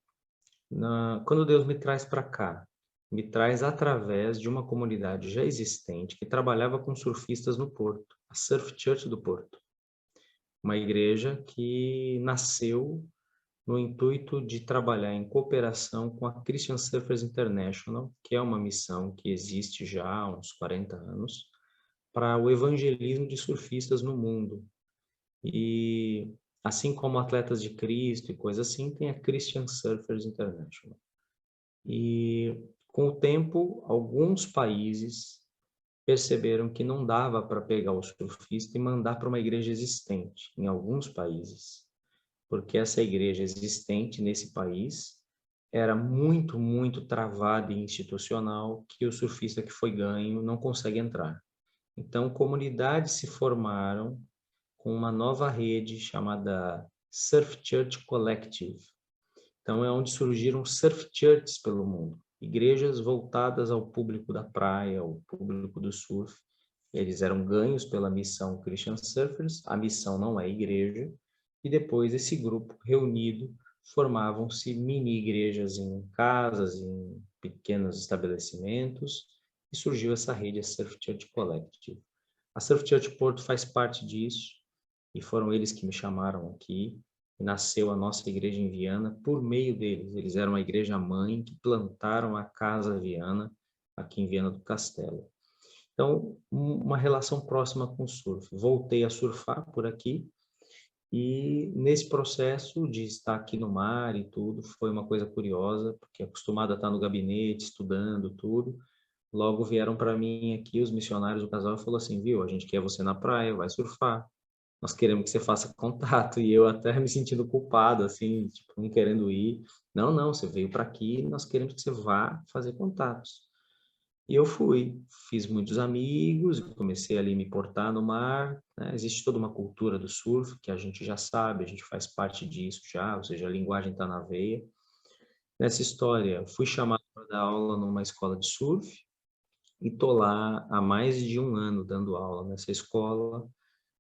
Quando Deus me traz para cá, me traz através de uma comunidade já existente que trabalhava com surfistas no Porto, a Surf Church do Porto, uma igreja que nasceu no intuito de trabalhar em cooperação com a Christian Surfers International, que é uma missão que existe já há uns 40 anos, para o evangelismo de surfistas no mundo. E assim como Atletas de Cristo e coisa assim, tem a Christian Surfers International. E com o tempo, alguns países perceberam que não dava para pegar o surfista e mandar para uma igreja existente, em alguns países, porque essa igreja existente nesse país era muito, muito travada e institucional, que o surfista que foi ganho não consegue entrar. Então, comunidades se formaram com uma nova rede chamada Surf Church Collective. Então, é onde surgiram surf churches pelo mundo, igrejas voltadas ao público da praia, ao público do surf. Eles eram ganhos pela missão Christian Surfers, a missão não é igreja, e depois esse grupo reunido formavam-se mini-igrejas em casas, em pequenos estabelecimentos, e surgiu essa rede, a Surf Church Collective. A Surf Church Porto faz parte disso, e foram eles que me chamaram aqui, e nasceu a nossa igreja em Viana por meio deles. Eles eram a igreja mãe que plantaram a Casa Viana, aqui em Viana do Castelo. Então, uma relação próxima com o surf. Voltei a surfar por aqui, e nesse processo de estar aqui no mar e tudo, foi uma coisa curiosa, porque acostumado a estar no gabinete, estudando tudo, logo vieram para mim aqui os missionários do casal e falou assim, viu, a gente quer você na praia, vai surfar. Nós queremos que você faça contato. E eu até me sentindo culpado, assim, tipo, não querendo ir. Não, não, você veio para aqui, nós queremos que você vá fazer contatos. E eu fui, fiz muitos amigos, comecei ali a me portar no mar, né? Existe toda uma cultura do surf, que a gente já sabe, a gente faz parte disso já, ou seja, a linguagem está na veia. Nessa história, fui chamado para dar aula numa escola de surf, e estou lá há mais de um ano dando aula nessa escola.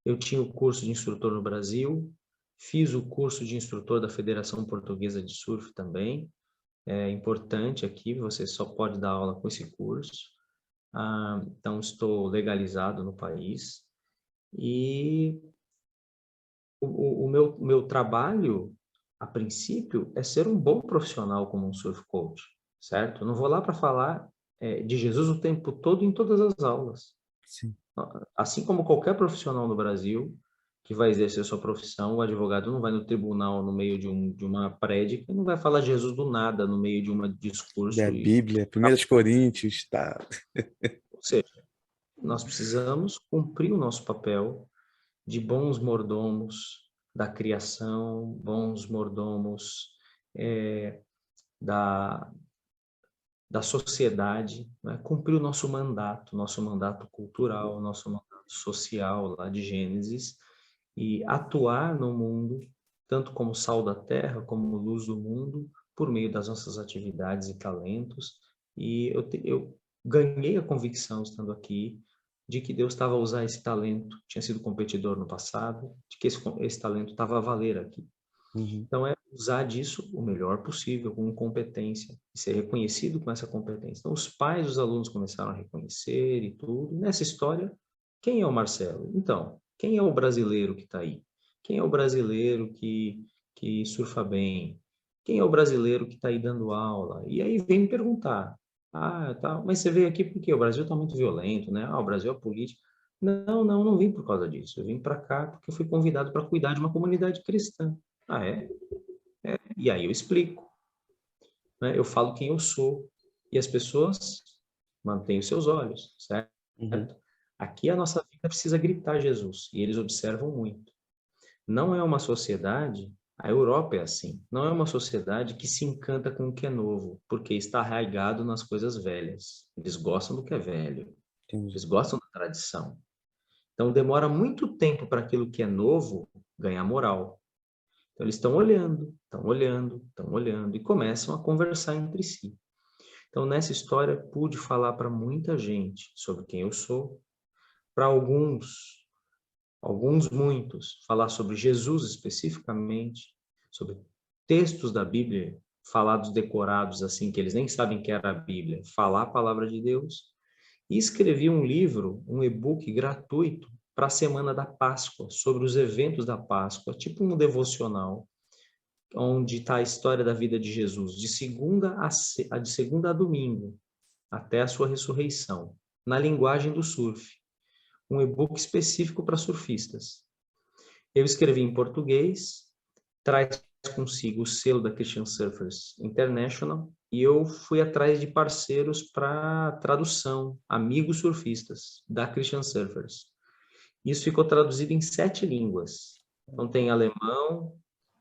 Eu tinha o curso de instrutor no Brasil, fiz o curso de instrutor da Federação Portuguesa de Surf também. É importante aqui, você só pode dar aula com esse curso. Então, estou legalizado no país. E o meu trabalho, a princípio, é ser um bom profissional como um surf coach, certo? Eu não vou lá para falar de Jesus o tempo todo em todas as aulas. Sim. Assim como qualquer profissional no Brasil que vai exercer sua profissão, o advogado não vai no tribunal no meio de uma prédica e não vai falar Jesus do nada no meio de um Da discurso. Bíblia, 1 Coríntios, tá. Ou seja, nós precisamos cumprir o nosso papel de bons mordomos da criação, bons mordomos da, da sociedade, né? Cumprir o nosso mandato cultural, nosso mandato social lá de Gênesis, e atuar no mundo, tanto como sal da terra, como luz do mundo, por meio das nossas atividades e talentos. E eu ganhei a convicção, estando aqui, de que Deus estava a usar esse talento, tinha sido competidor no passado, de que esse talento estava a valer aqui. Uhum. Então, é usar disso o melhor possível, com competência, e ser reconhecido com essa competência. Então, os pais dos alunos começaram a reconhecer e tudo. E nessa história, quem é o Marcelo? Então, quem é o brasileiro que está aí? Quem é o brasileiro que surfa bem? Quem é o brasileiro que está aí dando aula? E aí vem me perguntar, tá, mas você veio aqui porque o Brasil está muito violento, né? O Brasil é político. Não, não, não vim por causa disso. Eu vim para cá porque eu fui convidado para cuidar de uma comunidade cristã. Ah, é? E aí eu explico, né? Eu falo quem eu sou. E as pessoas mantêm os seus olhos, certo? Uhum. Aqui a nossa vida precisa gritar Jesus, e eles observam muito. Não é uma sociedade, a Europa é assim, não é uma sociedade que se encanta com o que é novo, porque está arraigado nas coisas velhas. Eles gostam do que é velho, Entendi. eles gostam da tradição. Então demora muito tempo para aquilo que é novo ganhar moral. Então eles estão olhando, estão olhando, estão olhando e começam a conversar entre si. Então, nessa história, pude falar para muita gente sobre quem eu sou, para alguns muitos, falar sobre Jesus especificamente, sobre textos da Bíblia, falados decorados assim, que eles nem sabem que era a Bíblia, falar a palavra de Deus. E escrevi um livro, um e-book gratuito para a Semana da Páscoa, sobre os eventos da Páscoa, tipo um devocional, onde está a história da vida de Jesus, de segunda a domingo, até a sua ressurreição, na linguagem do surf. Um e-book específico para surfistas. Eu escrevi em português, traz consigo o selo da Christian Surfers International, e eu fui atrás de parceiros para tradução, amigos surfistas da Christian Surfers. Isso ficou traduzido em 7 línguas. Então tem alemão,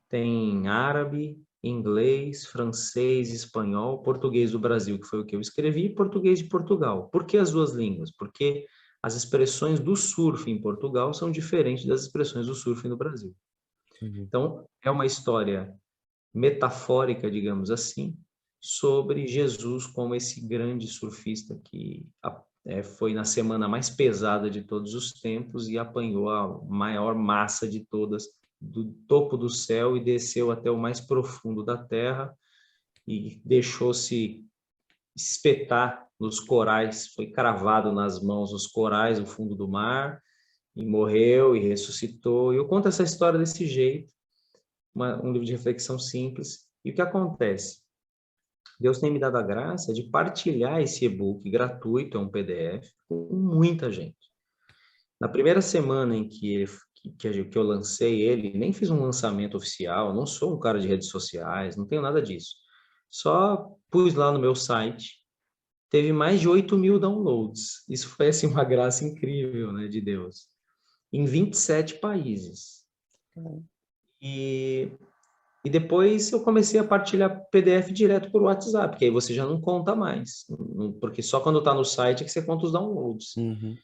tem árabe, inglês, francês, espanhol, português do Brasil, que foi o que eu escrevi, e português de Portugal. Por que as 2 línguas? Porque as expressões do surf em Portugal são diferentes das expressões do surf no Brasil. Entendi. Então, é uma história metafórica, digamos assim, sobre Jesus como esse grande surfista que foi na semana mais pesada de todos os tempos e apanhou a maior massa de todas, do topo do céu e desceu até o mais profundo da terra e deixou-se espetar nos corais, foi cravado nas mãos os corais, no fundo do mar, e morreu e ressuscitou. Eu conto essa história desse jeito, um livro de reflexão simples. E o que acontece? Deus tem me dado a graça de partilhar esse e-book gratuito, é um PDF, com muita gente. Na primeira semana em que eu lancei ele, nem fiz um lançamento oficial, não sou um cara de redes sociais, não tenho nada disso. Só pus lá no meu site, teve mais de 8.000 downloads. Isso foi assim uma graça incrível, né, de Deus. Em 27 países. E depois eu comecei a partilhar PDF direto por WhatsApp, porque aí você já não conta mais, porque só quando está no site é que você conta os downloads. Uhum.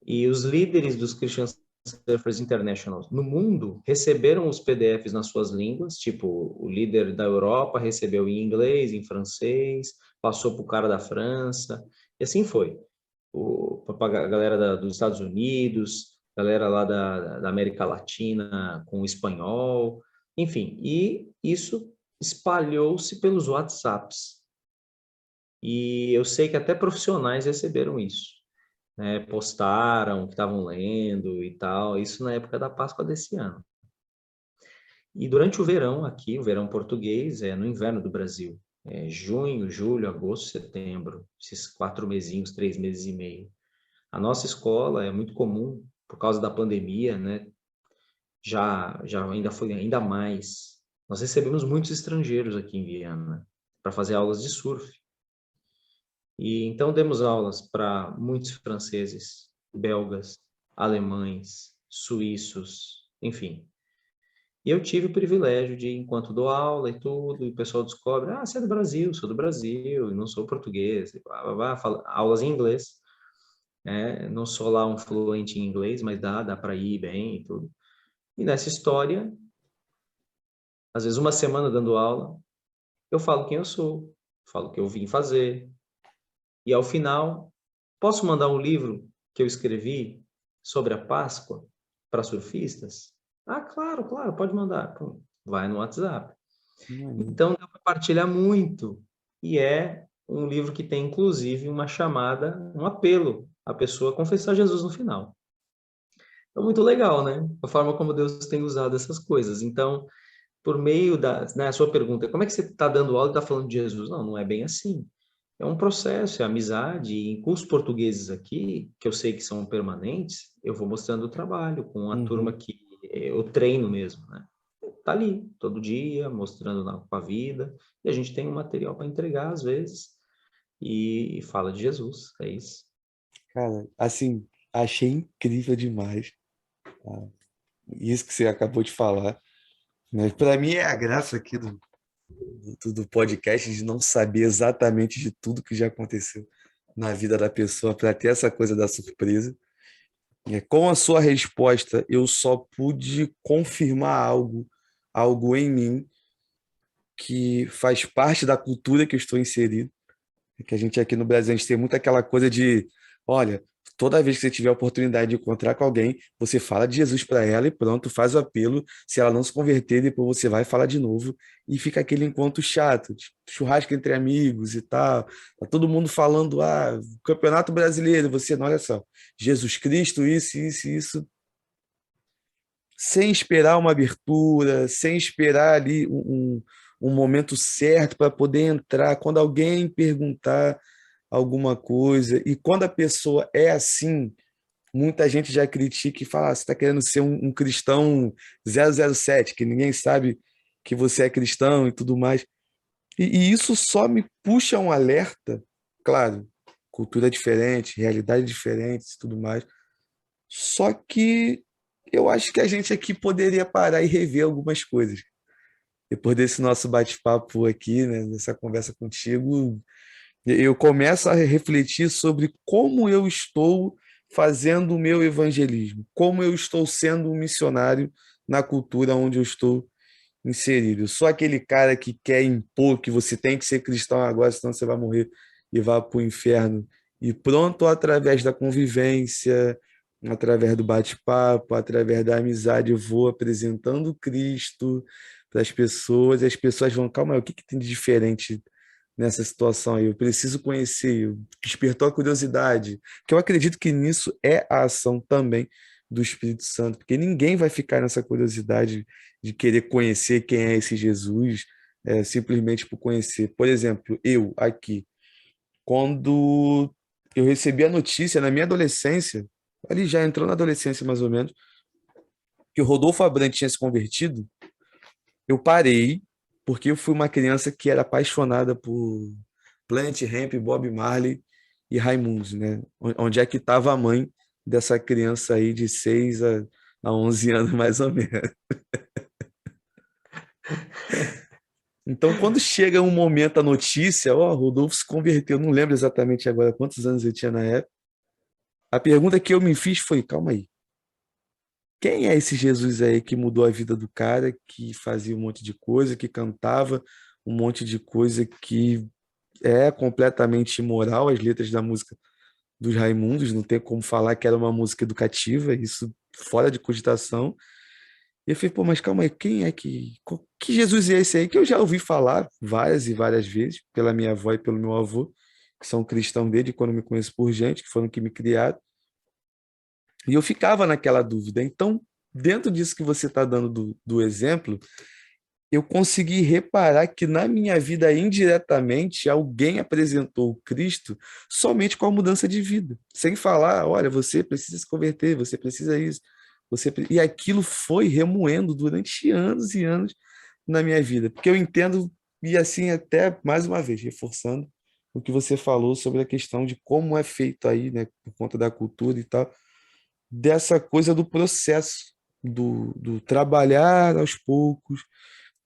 E os líderes dos Christian Surfers International no mundo receberam os PDFs nas suas línguas, tipo, o líder da Europa recebeu em inglês, em francês, passou para o cara da França, e assim foi. Para a galera dos Estados Unidos, galera lá da América Latina com o espanhol, enfim, e isso espalhou-se pelos WhatsApps. E eu sei que até profissionais receberam isso, né? Postaram que estavam lendo e tal, isso na época da Páscoa desse ano. E durante o verão aqui, o verão português, no inverno do Brasil, junho, julho, agosto, setembro, esses 4 mesinhos, 3 meses e meio. A nossa escola é muito comum, por causa da pandemia, né? Já ainda foi ainda mais. Nós recebemos muitos estrangeiros aqui em Viana para fazer aulas de surf. E então demos aulas para muitos franceses, belgas, alemães, suíços, enfim. E eu tive o privilégio de, enquanto dou aula e tudo, e o pessoal descobre, você é do Brasil, sou do Brasil, e não sou português, e blá, blá, blá, aulas em inglês. Não sou lá um fluente em inglês, mas dá para ir bem e tudo. E nessa história, às vezes uma semana dando aula, eu falo quem eu sou, falo o que eu vim fazer. E ao final, posso mandar um livro que eu escrevi sobre a Páscoa para surfistas? Claro, claro, pode mandar. Pum, vai no WhatsApp. Então, deu para partilhar muito. E é um livro que tem, inclusive, uma chamada, um apelo à pessoa a confessar Jesus no final. Então, muito legal, né? A forma como Deus tem usado essas coisas. Então, por meio a sua pergunta, como é que você está dando aula e está falando de Jesus? Não, não é bem assim. É um processo, é amizade. E em cursos portugueses aqui, que eu sei que são permanentes, eu vou mostrando o trabalho com a turma que eu treino mesmo, né? Tá ali, todo dia, mostrando com a vida. E a gente tem um material para entregar, às vezes, e fala de Jesus, é isso. Cara, assim, achei incrível demais, tá? Isso que você acabou de falar, né? Para mim é a graça aqui do podcast de não saber exatamente de tudo que já aconteceu na vida da pessoa para ter essa coisa da surpresa. Com a sua resposta, eu só pude confirmar algo em mim que faz parte da cultura que eu estou inserido, É que a gente aqui no Brasil, a gente tem muito aquela coisa de, olha, toda vez que você tiver a oportunidade de encontrar com alguém, você fala de Jesus para ela e pronto, faz o apelo. Se ela não se converter, depois você vai falar de novo e fica aquele encontro chato, tipo, churrasco entre amigos e tal. Tá todo mundo falando, Campeonato Brasileiro, você não, olha só, Jesus Cristo, isso, sem esperar uma abertura, sem esperar ali um momento certo para poder entrar. Quando alguém perguntar alguma coisa, e quando a pessoa é assim, muita gente já critica e fala: você está querendo ser um cristão 007, que ninguém sabe que você é cristão e tudo mais. E isso só me puxa um alerta, claro, cultura diferente, realidade diferente e tudo mais. Só que eu acho que a gente aqui poderia parar e rever algumas coisas. Depois desse nosso bate-papo aqui, né, nessa conversa contigo, eu começo a refletir sobre como eu estou fazendo o meu evangelismo, como eu estou sendo um missionário na cultura onde eu estou inserido. Eu sou aquele cara que quer impor que você tem que ser cristão agora, senão você vai morrer e vai para o inferno. E pronto, através da convivência, através do bate-papo, através da amizade, eu vou apresentando Cristo para as pessoas, e as pessoas vão, calma aí, o que, que tem de diferente nessa situação aí? Eu preciso conhecer, despertou a curiosidade, que eu acredito que nisso é a ação também do Espírito Santo, porque ninguém vai ficar nessa curiosidade de querer conhecer quem é esse Jesus, simplesmente por conhecer. Por exemplo, eu aqui, quando eu recebi a notícia na minha adolescência, ali já entrou na adolescência mais ou menos, que o Rodolfo Abrantes tinha se convertido, eu parei, porque eu fui uma criança que era apaixonada por Planet Hemp, Bob Marley e Raimundos, né? Onde é que estava a mãe dessa criança aí de 6 a 11 anos, mais ou menos. Então, quando chega um momento, a notícia, Rodolfo se converteu, não lembro exatamente agora quantos anos ele tinha na época. A pergunta que eu me fiz foi: calma aí, quem é esse Jesus aí que mudou a vida do cara, que fazia um monte de coisa, que cantava um monte de coisa que é completamente imoral, as letras da música dos Raimundos, não tem como falar que era uma música educativa, isso fora de cogitação. E eu falei, pô, mas calma aí, quem é que Jesus é esse aí? Que eu já ouvi falar várias e várias vezes, pela minha avó e pelo meu avô, que são cristãos desde quando me conheço por gente, que foram que me criaram. E eu ficava naquela dúvida. Então, dentro disso que você está dando do exemplo, eu consegui reparar que na minha vida, indiretamente, alguém apresentou o Cristo somente com a mudança de vida, sem falar, olha, você precisa se converter, você precisa isso, e aquilo foi remoendo durante anos e anos na minha vida, porque eu entendo, e assim até mais uma vez, reforçando o que você falou sobre a questão de como é feito aí, né, por conta da cultura e tal, dessa coisa do processo, do trabalhar aos poucos,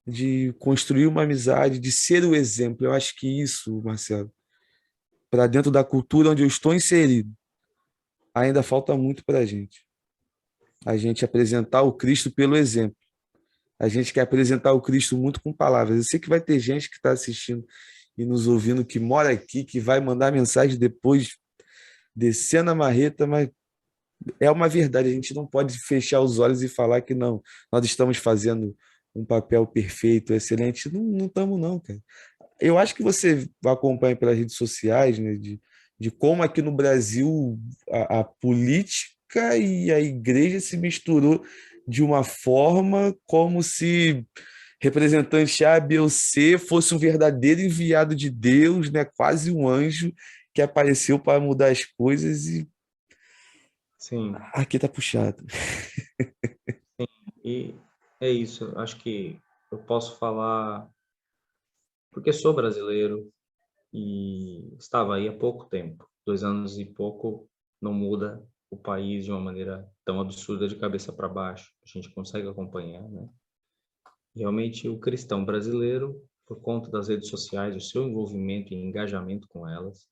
de construir uma amizade, de ser o exemplo. Eu acho que isso, Marcelo, para dentro da cultura onde eu estou inserido, ainda falta muito para a gente. A gente apresentar o Cristo pelo exemplo. A gente quer apresentar o Cristo muito com palavras. Eu sei que vai ter gente que está assistindo e nos ouvindo, que mora aqui, que vai mandar mensagem depois, descendo a marreta, mas é uma verdade. A gente não pode fechar os olhos e falar que não, nós estamos fazendo um papel perfeito, excelente. Não estamos, não, cara. Eu acho que você acompanha pelas redes sociais, né, de como aqui no Brasil a política e a igreja se misturou de uma forma como se representante A, B ou C fosse um verdadeiro enviado de Deus, né, quase um anjo que apareceu para mudar as coisas e Sim, aqui tá puxado. e é isso. Acho que eu posso falar porque sou brasileiro e estava aí há pouco tempo. 2 anos e pouco não muda o país de uma maneira tão absurda de cabeça para baixo. A gente consegue acompanhar, né? Realmente, o cristão brasileiro, por conta das redes sociais, o seu envolvimento e engajamento com elas,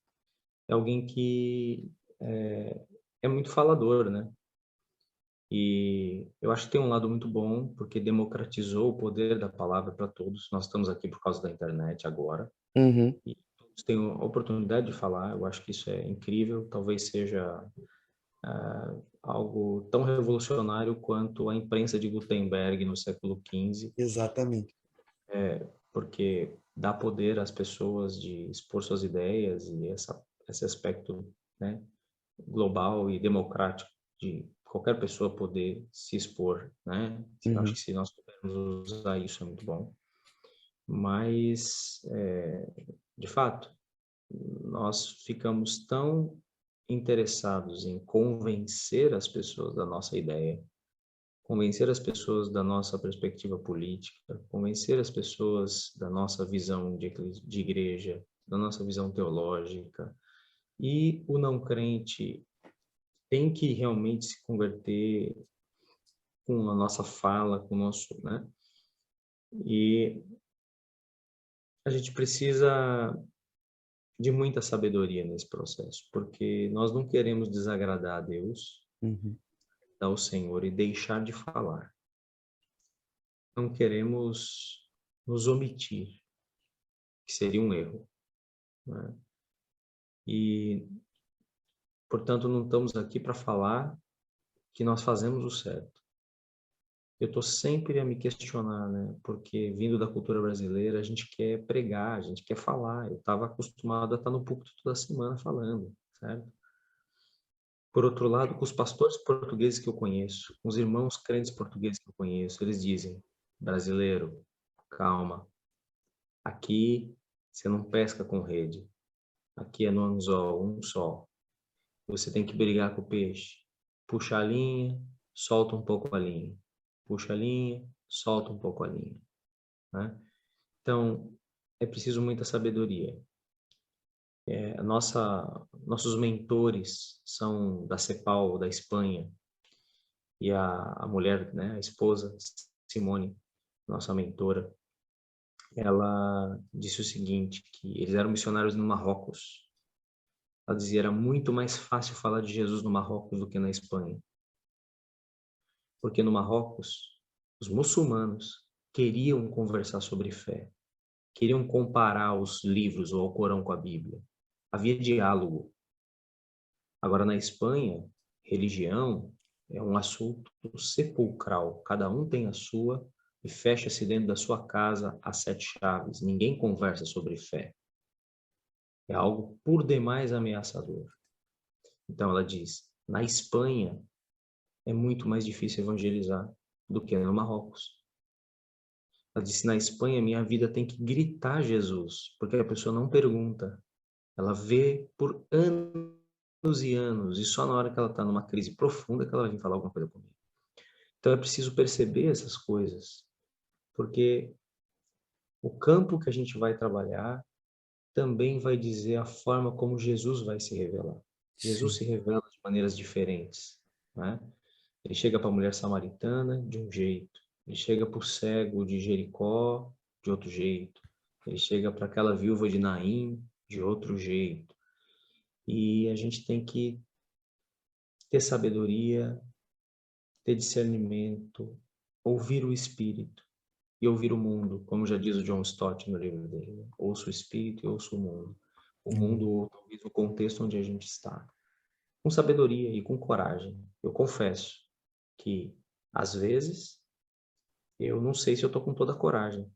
é alguém que é muito falador, né? E eu acho que tem um lado muito bom, porque democratizou o poder da palavra para todos. Nós estamos aqui por causa da internet agora, Uhum, e todos tenho a oportunidade de falar, eu acho que isso é incrível, talvez seja algo tão revolucionário quanto a imprensa de Gutenberg no século XV, Exatamente. porque dá poder às pessoas de expor suas ideias e esse aspecto, né, global e democrático de qualquer pessoa poder se expor, né? Eu acho Uhum. que se nós pudermos usar isso é muito bom. Mas, de fato, nós ficamos tão interessados em convencer as pessoas da nossa ideia, convencer as pessoas da nossa perspectiva política, convencer as pessoas da nossa visão de igreja, da nossa visão teológica, e o não crente tem que realmente se converter com a nossa fala, com o nosso, né? E a gente precisa de muita sabedoria nesse processo, porque nós não queremos desagradar a Deus, Uhum. ao Senhor e deixar de falar. Não queremos nos omitir, que seria um erro, né? E, portanto, não estamos aqui para falar que nós fazemos o certo. Eu estou sempre a me questionar, né? Porque vindo da cultura brasileira, a gente quer pregar, a gente quer falar. Eu estava acostumado a estar no púlpito toda semana falando, certo? Por outro lado, com os pastores portugueses que eu conheço, com os irmãos crentes portugueses que eu conheço, eles dizem: brasileiro, calma. Aqui você não pesca com rede. Aqui é no anzol, um só. Você tem que brigar com o peixe. Puxa a linha, solta um pouco a linha. Puxa a linha, solta um pouco a linha, né? Então, é preciso muita sabedoria. Nossos mentores são da CEPAL, da Espanha, e a mulher, né, a esposa, Simone, nossa mentora, ela disse o seguinte, que eles eram missionários no Marrocos. Ela dizia, era muito mais fácil falar de Jesus no Marrocos do que na Espanha. Porque no Marrocos, os muçulmanos queriam conversar sobre fé, queriam comparar os livros ou o Corão com a Bíblia. Havia diálogo. Agora, na Espanha, religião é um assunto sepulcral. Cada um tem a sua e fecha-se dentro da sua casa às 7 chaves. Ninguém conversa sobre fé. É algo por demais ameaçador. Então, ela diz, na Espanha é muito mais difícil evangelizar do que no Marrocos. Ela disse, na Espanha minha vida tem que gritar Jesus, porque a pessoa não pergunta. Ela vê por anos e anos, e só na hora que ela está numa crise profunda que ela vai vir falar alguma coisa comigo. Então é preciso perceber essas coisas, porque o campo que a gente vai trabalhar também vai dizer a forma como Jesus vai se revelar. Jesus Sim. se revela de maneiras diferentes, né? Ele chega para a mulher samaritana de um jeito, ele chega para o cego de Jericó de outro jeito, ele chega para aquela viúva de Naim de outro jeito. E a gente tem que ter sabedoria, ter discernimento, ouvir o Espírito e ouvir o mundo, como já diz o John Stott no livro dele. Ouça o Espírito e ouça o mundo. O mundo, ou talvez o contexto onde a gente está. Com sabedoria e com coragem. Eu confesso que, às vezes, eu não sei se eu estou com toda a coragem.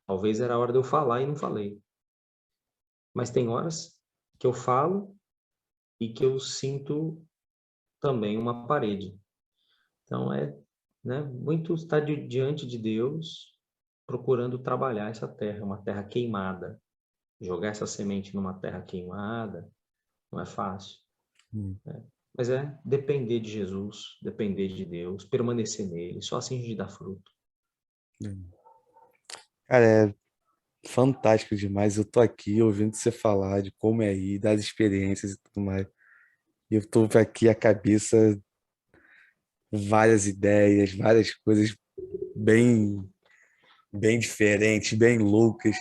Talvez era a hora de eu falar e não falei. Mas tem horas que eu falo e que eu sinto também uma parede. Então, né, muito estar diante de Deus, procurando trabalhar essa terra, uma terra queimada. Jogar essa semente numa terra queimada não é fácil, Hum. né? Mas é depender de Jesus, depender de Deus, permanecer nele, só assim a gente dá fruto. Cara, é fantástico demais. Eu tô aqui ouvindo você falar de como é aí, das experiências e tudo mais. E eu tô aqui a cabeça, várias ideias, várias coisas bem, bem diferentes, bem loucas.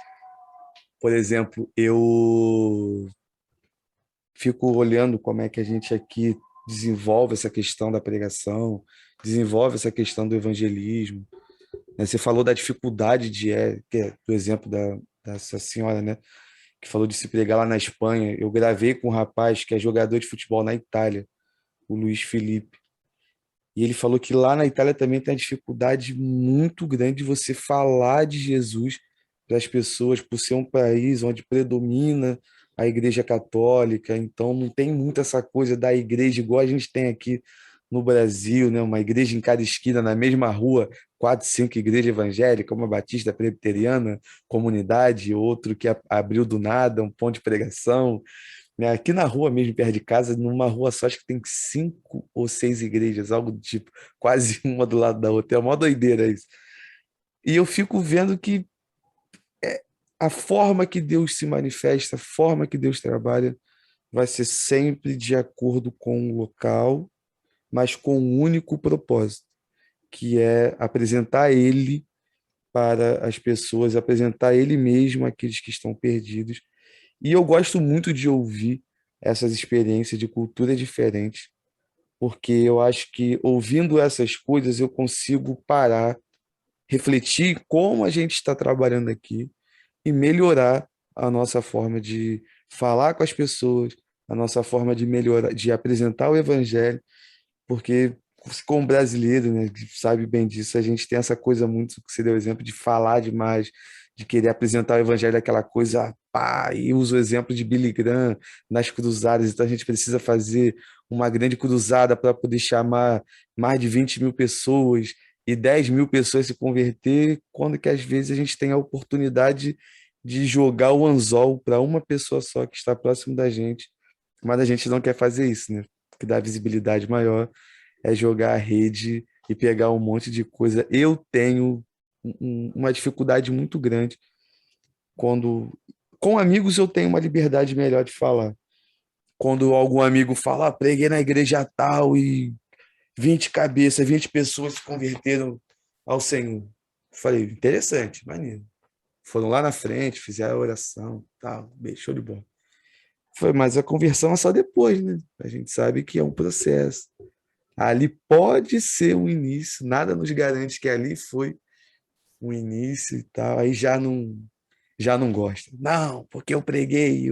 Por exemplo, eu fico olhando como é que a gente aqui desenvolve essa questão da pregação, desenvolve essa questão do evangelismo, né? Você falou da dificuldade do exemplo dessa senhora, né? que falou de se pregar lá na Espanha. Eu gravei com um rapaz que é jogador de futebol na Itália, o Luiz Felipe. E ele falou que lá na Itália também tem uma dificuldade muito grande de você falar de Jesus para as pessoas, por ser um país onde predomina a Igreja Católica. Então, não tem muito essa coisa da igreja igual a gente tem aqui no Brasil, né? Uma igreja em cada esquina, na mesma rua, quatro, cinco igrejas evangélicas, uma batista, presbiteriana, comunidade, outro que abriu do nada, um ponto de pregação, né? Aqui na rua mesmo, perto de casa, numa rua só, acho que tem cinco ou seis igrejas, algo do tipo, quase uma do lado da outra. É uma doideira isso. E eu fico vendo que a forma que Deus se manifesta, a forma que Deus trabalha, vai ser sempre de acordo com o local, mas com um único propósito, que é apresentar Ele para as pessoas, apresentar Ele mesmo àqueles que estão perdidos. E eu gosto muito de ouvir essas experiências de cultura diferente, porque eu acho que ouvindo essas coisas eu consigo parar, refletir como a gente está trabalhando aqui e melhorar a nossa forma de falar com as pessoas, a nossa forma de melhorar, de apresentar o evangelho, porque como brasileiro, né, que sabe bem disso, a gente tem essa coisa muito que você deu exemplo de falar demais, de querer apresentar o evangelho aquela coisa, pá, e usa o exemplo de Billy Graham nas cruzadas, então a gente precisa fazer uma grande cruzada para poder chamar mais de 20 mil pessoas e 10 mil pessoas se converter, quando que às vezes a gente tem a oportunidade de jogar o anzol para uma pessoa só que está próximo da gente, mas a gente não quer fazer isso, né? Que dá visibilidade maior é jogar a rede e pegar um monte de coisa. Eu tenho uma dificuldade muito grande quando. Com amigos eu tenho uma liberdade melhor de falar. Quando algum amigo fala, preguei na igreja tal e 20 cabeças, 20 pessoas se converteram ao Senhor. Falei, interessante, maneiro. Foram lá na frente, fizeram a oração, tal, bem, show de bola. Foi, mas a conversão é só depois, né? A gente sabe que é um processo. Ali pode ser um início, nada nos garante que ali foi um início e tal, aí já não gosta. Não, porque eu preguei,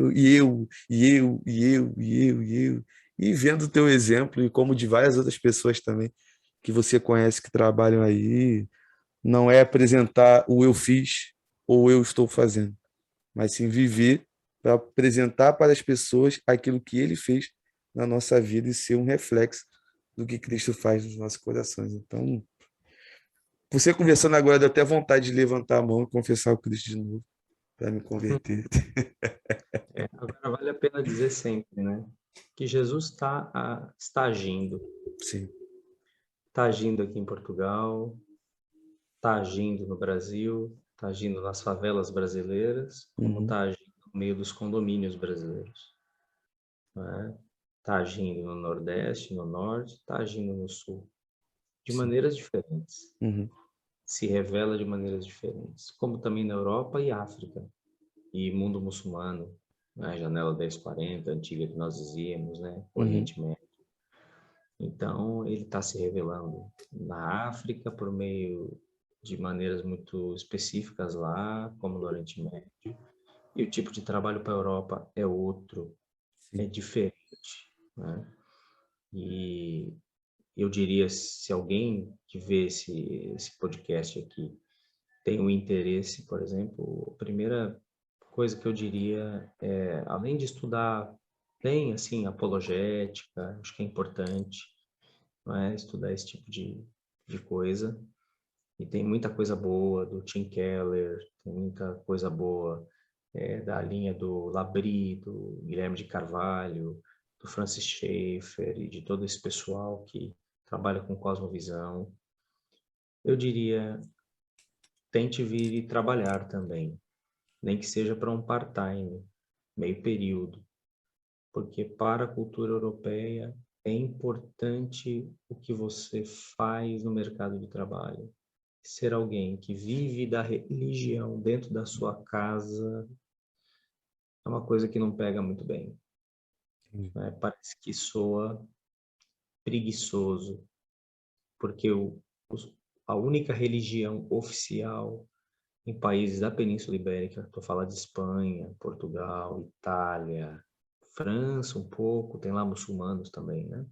e vendo o teu exemplo e como de várias outras pessoas também que você conhece que trabalham aí, não é apresentar o eu fiz ou eu estou fazendo, mas sim viver para apresentar para as pessoas aquilo que ele fez na nossa vida e ser um reflexo do que Cristo faz nos nossos corações. Então, você conversando agora, deu até vontade de levantar a mão e confessar o Cristo de novo para me converter. Agora vale a pena dizer sempre, né? Que Jesus está agindo. Sim. Está agindo aqui em Portugal, está agindo no Brasil, está agindo nas favelas brasileiras, como Uhum. está agindo no meio dos condomínios brasileiros. Né? Está agindo no Nordeste, no Norte, está agindo no Sul, de Sim. maneiras diferentes. Uhum. Se revela de maneiras diferentes, como também na Europa e África, e mundo muçulmano, né? A janela 1040, antiga que nós dizíamos, né? Uhum. Oriente Médio. Então, ele está se revelando na África por meio de maneiras muito específicas lá, como no Oriente Médio. E o tipo de trabalho para a Europa é outro, é Sim. diferente, né? E eu diria, se alguém que vê esse podcast aqui tem um interesse, por exemplo, a primeira coisa que eu diria é, além de estudar bem, assim, apologética, acho que é importante, não é? Estudar esse tipo de coisa. E tem muita coisa boa do Tim Keller, tem muita coisa boa da linha do Labrie, do Guilherme de Carvalho, do Francis Schaeffer e de todo esse pessoal que trabalha com cosmovisão. Eu diria, tente vir e trabalhar também, nem que seja para um part-time, meio período, porque para a cultura europeia é importante o que você faz no mercado de trabalho. Ser alguém que vive da religião dentro da sua casa é uma coisa que não pega muito bem, Entendi. né? Parece que soa preguiçoso, porque a única religião oficial em países da Península Ibérica. Estou falando de Espanha, Portugal, Itália, França um pouco, tem lá muçulmanos também, né?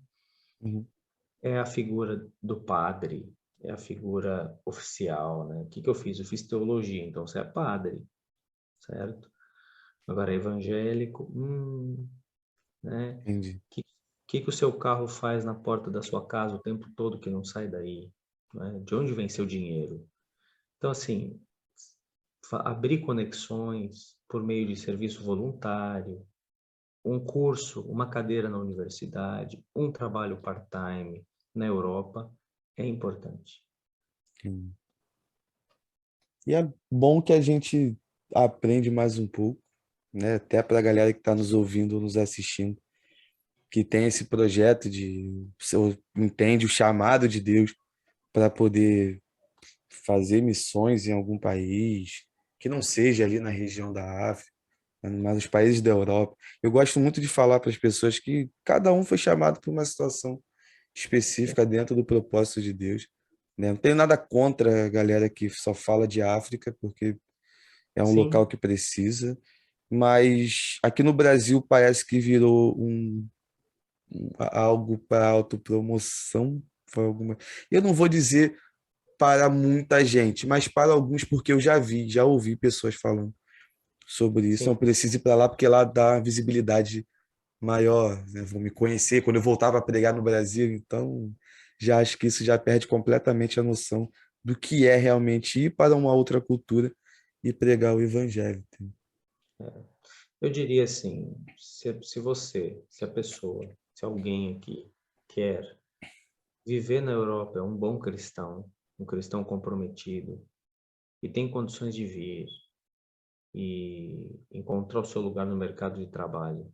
Uhum. É a figura do padre, é a figura oficial, né? O que eu fiz? Eu fiz teologia, então você é padre, certo? Agora, evangélico, né? Entendi. Que o seu carro faz na porta da sua casa o tempo todo que não sai daí? Né? De onde vem seu dinheiro? Então, assim, abrir conexões por meio de serviço voluntário, um curso, uma cadeira na universidade, um trabalho part-time na Europa é importante. Entendi. E é bom que a gente aprende mais um pouco, né? Até para a galera que está nos ouvindo, nos assistindo, que tem esse projeto entende o chamado de Deus para poder fazer missões em algum país, que não seja ali na região da África, mas nos países da Europa. Eu gosto muito de falar para as pessoas que cada um foi chamado por uma situação específica dentro do propósito de Deus, né? Não tenho nada contra a galera que só fala de África, porque é um local Sim, que precisa, mas aqui no Brasil parece que virou algo para autopromoção, para alguma. Eu não vou dizer para muita gente, mas para alguns, porque eu já ouvi pessoas falando sobre isso. sim, Eu preciso ir para lá porque lá dá visibilidade maior, né? Vão me conhecer quando eu voltava a pregar no Brasil, então já acho que isso já perde completamente a noção do que é realmente ir para uma outra cultura e pregar o evangelho. eu diria assim, se você, se a pessoa, se alguém aqui quer viver na Europa, é um bom cristão, um cristão comprometido, e tem condições de vir e encontrar o seu lugar no mercado de trabalho,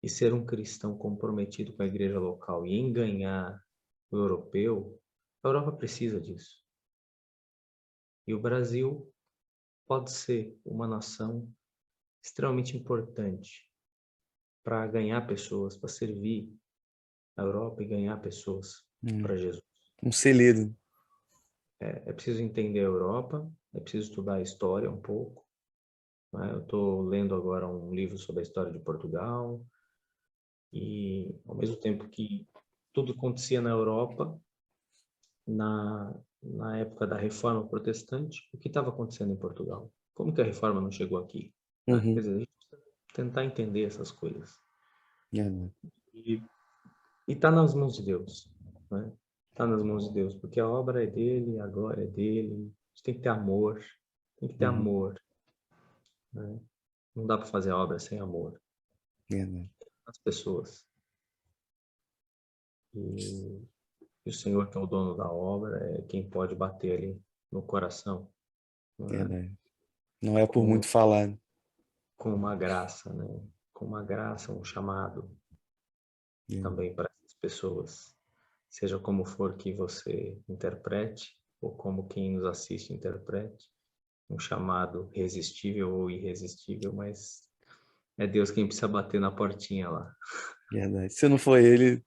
e ser um cristão comprometido com a igreja local e em ganhar o europeu, a Europa precisa disso. E o Brasil pode ser uma nação extremamente importante para ganhar pessoas, para servir a Europa e ganhar pessoas Hum, para Jesus. Um celeiro. É preciso entender a Europa, é preciso estudar a história um pouco, né? Eu estou lendo agora um livro sobre a história de Portugal e, ao mesmo tempo que tudo acontecia na Europa, na época da Reforma Protestante, o que estava acontecendo em Portugal? Como que a Reforma não chegou aqui? Né? Quer Uhum. dizer, a gente precisa tentar entender essas coisas. É, né? E está nas mãos de Deus, né? Está nas mãos de Deus, porque a obra é dele, a glória é dele. A gente tem que ter amor, tem que ter Uhum. amor, né? Não dá para fazer a obra sem amor É, né? às pessoas. E, e o Senhor, que é o dono da obra, é quem pode bater ali no coração, É, né? né? Não é por com, muito falar, né? com uma graça, né? Com uma graça, um chamado É, né? também para essas pessoas. Seja como for que você interprete, ou como quem nos assiste interprete, um chamado resistível ou irresistível, mas é Deus quem precisa bater na portinha lá. Verdade. Se não for ele,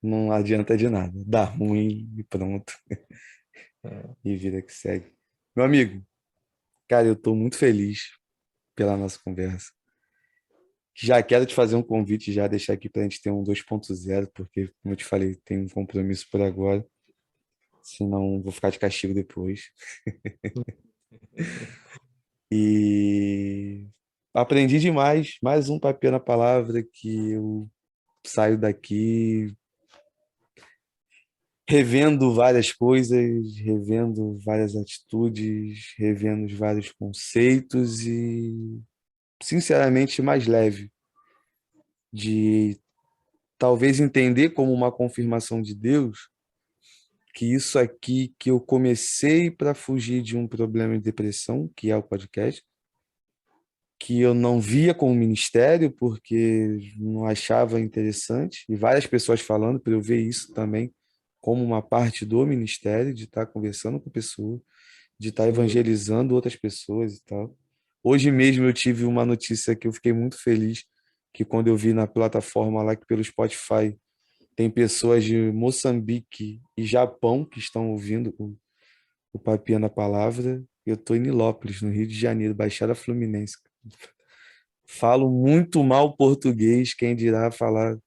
não adianta de nada. Dá ruim e pronto. É, E vida que segue. Meu amigo, cara, eu estou muito feliz pela nossa conversa. Já quero te fazer um convite, já deixar aqui para a gente ter um 2.0, porque, como eu te falei, tem um compromisso por agora, senão vou ficar de castigo depois. E aprendi demais, mais um papel na palavra que eu saio daqui revendo várias coisas, revendo várias atitudes, revendo vários conceitos e, sinceramente, mais leve de talvez entender como uma confirmação de Deus que isso aqui que eu comecei para fugir de um problema de depressão, que é o podcast, que eu não via como ministério porque não achava interessante, e várias pessoas falando para eu ver isso também como uma parte do ministério, de estar conversando com pessoas, de estar sem dúvida. evangelizando outras pessoas e tal. Hoje mesmo eu tive uma notícia que eu fiquei muito feliz, que quando eu vi na plataforma lá que pelo Spotify tem pessoas de Moçambique e Japão que estão ouvindo o Papinha na Palavra. Eu estou em Nilópolis, no Rio de Janeiro, Baixada Fluminense. Falo muito mal português, quem dirá falar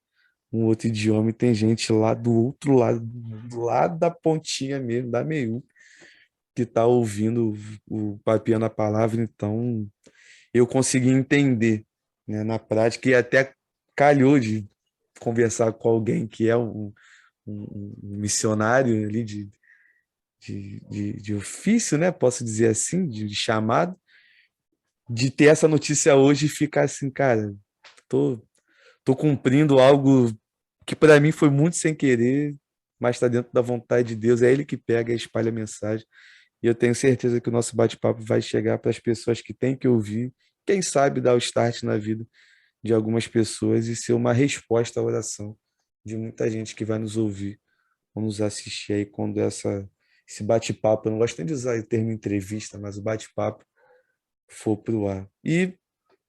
um outro idioma, e tem gente lá do outro lado, do lado da pontinha mesmo, da meiuca, que está ouvindo o Papiando a Palavra, então eu consegui entender, né, na prática, e até calhou de conversar com alguém que é um missionário ali de ofício, né? Posso dizer assim, de chamado, de ter essa notícia hoje e ficar assim, cara, tô, tô cumprindo algo que para mim foi muito sem querer, mas está dentro da vontade de Deus. É Ele que pega e espalha a mensagem. E eu tenho certeza que o nosso bate-papo vai chegar para as pessoas que têm que ouvir, quem sabe dar o start na vida de algumas pessoas e ser uma resposta à oração de muita gente que vai nos ouvir ou nos assistir aí quando esse bate-papo, eu não gosto nem de usar o termo entrevista, mas o bate-papo for para o ar. E,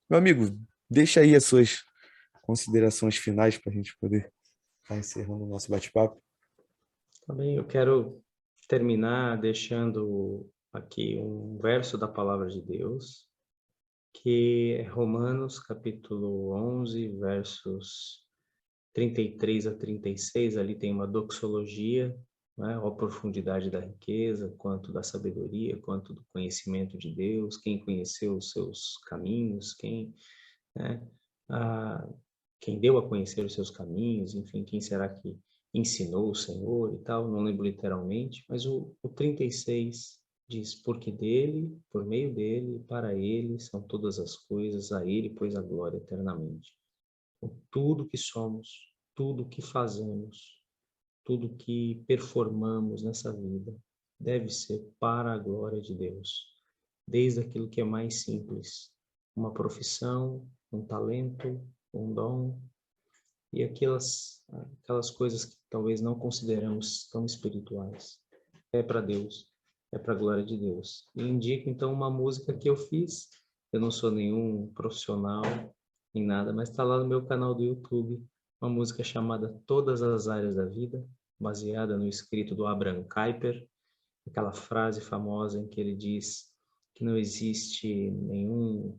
meu amigo, deixa aí as suas considerações finais para a gente poder estar encerrando o nosso bate-papo. Também eu quero terminar deixando aqui um verso da Palavra de Deus, que é Romanos, capítulo 11, versos 33 a 36. Ali tem uma doxologia, né? A profundidade da riqueza, quanto da sabedoria, quanto do conhecimento de Deus, quem conheceu os seus caminhos, né? ah, quem deu a conhecer os seus caminhos, enfim, quem será que ensinou o Senhor e tal, não lembro literalmente, mas o 36 diz, porque dele, por meio dele, para ele são todas as coisas, a ele, pois a glória eternamente. Então, tudo que somos, tudo que fazemos, tudo que performamos nessa vida deve ser para a glória de Deus. Desde aquilo que é mais simples, uma profissão, um talento, um dom, e aquelas coisas que talvez não consideramos tão espirituais. É para Deus, é para a glória de Deus. E indico então uma música que eu fiz. Eu não sou nenhum profissional em nada, mas está lá no meu canal do YouTube, uma música chamada Todas as Áreas da Vida, baseada no escrito do Abraham Kuyper, aquela frase famosa em que ele diz que não existe nenhum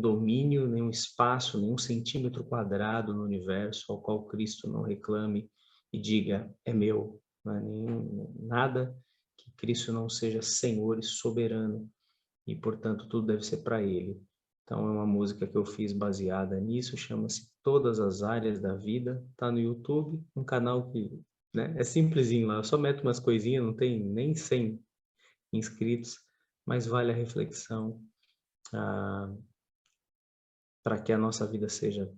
domínio, nenhum espaço, nenhum centímetro quadrado no universo ao qual Cristo não reclame e diga, é meu. Não é nada que Cristo não seja Senhor e soberano, e, portanto, tudo deve ser para Ele. Então, é uma música que eu fiz baseada nisso, chama-se Todas as Áreas da Vida, está no YouTube, um canal que, né, é simplesinho lá, eu só meto umas coisinhas, não tem nem 100 inscritos, mas vale a reflexão, para que a nossa vida seja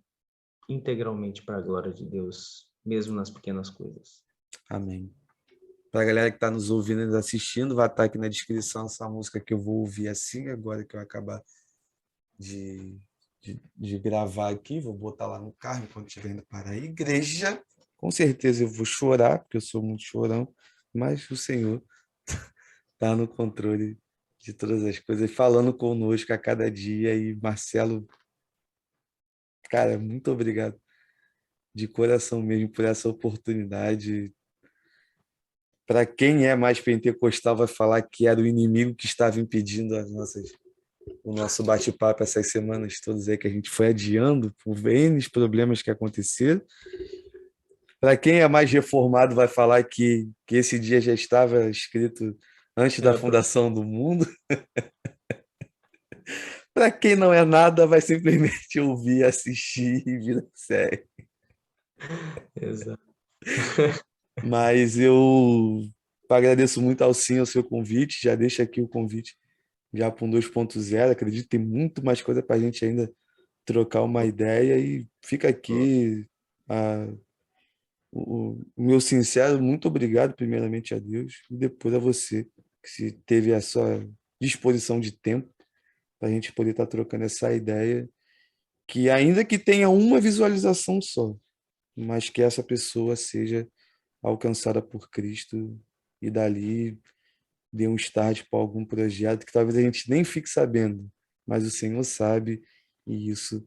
integralmente para a glória de Deus, mesmo nas pequenas coisas. Amém. Para a galera que está nos ouvindo e nos assistindo, vai estar aqui na descrição essa música que eu vou ouvir assim, agora que eu acabar de, de gravar aqui. Vou botar lá no carro enquanto estiver indo para a igreja. Com certeza eu vou chorar, porque eu sou muito chorão, mas o Senhor está no controle de todas as coisas, falando conosco a cada dia. E Marcelo, cara, muito obrigado de coração mesmo por essa oportunidade. Para quem é mais pentecostal, vai falar que era o inimigo que estava impedindo o nosso bate-papo essas semanas todas aí que a gente foi adiando por N problemas que aconteceram. Para quem é mais reformado, vai falar que esse dia já estava escrito antes da Era para fundação do mundo. Para quem não é nada, vai simplesmente ouvir, assistir e vir a série. Exato. Mas eu agradeço muito ao Sim, ao seu convite. Já deixo aqui o convite já para um 2.0. Acredito que tem muito mais coisa para a gente ainda trocar uma ideia. E fica aqui o meu sincero muito obrigado, primeiramente a Deus, e depois a você, que se teve a sua disposição de tempo para a gente poder estar trocando essa ideia, que ainda que tenha uma visualização só, mas que essa pessoa seja alcançada por Cristo e dali dê um start para algum projeto que talvez a gente nem fique sabendo, mas o Senhor sabe e isso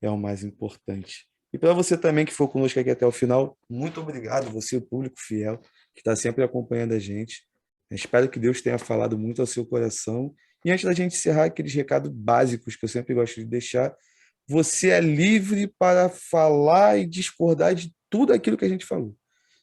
é o mais importante. E para você também que for conosco aqui até o final, muito obrigado, você, o público fiel, que está sempre acompanhando a gente. Eu espero que Deus tenha falado muito ao seu coração. E antes da gente encerrar, aqueles recados básicos que eu sempre gosto de deixar, você é livre para falar e discordar de tudo aquilo que a gente falou.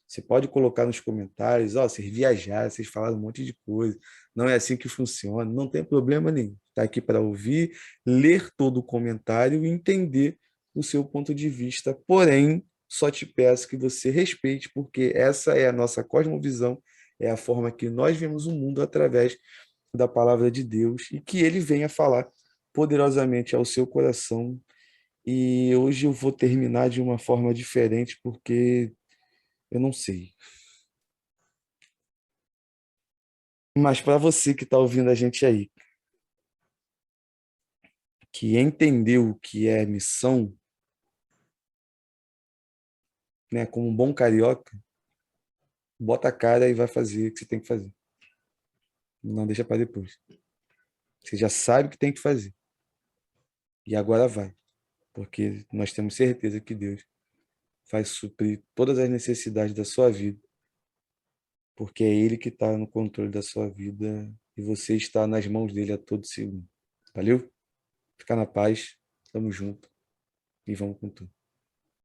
Você pode colocar nos comentários, ó, vocês viajaram, vocês falaram um monte de coisa, não é assim que funciona, não tem problema nenhum. Está aqui para ouvir, ler todo o comentário e entender o seu ponto de vista. Porém, só te peço que você respeite, porque essa é a nossa cosmovisão, é a forma que nós vemos o mundo através da palavra de Deus e que ele venha falar poderosamente ao seu coração. E hoje eu vou terminar de uma forma diferente, porque eu não sei. Mas para você que está ouvindo a gente aí, que entendeu o que é missão, né, como um bom carioca, bota a cara e vai fazer o que você tem que fazer. Não deixa para depois. Você já sabe o que tem que fazer. E agora vai. Porque nós temos certeza que Deus vai suprir todas as necessidades da sua vida. Porque é Ele que está no controle da sua vida e você está nas mãos dele a todo segundo. Valeu? Fica na paz. Tamo junto. E vamos com tudo.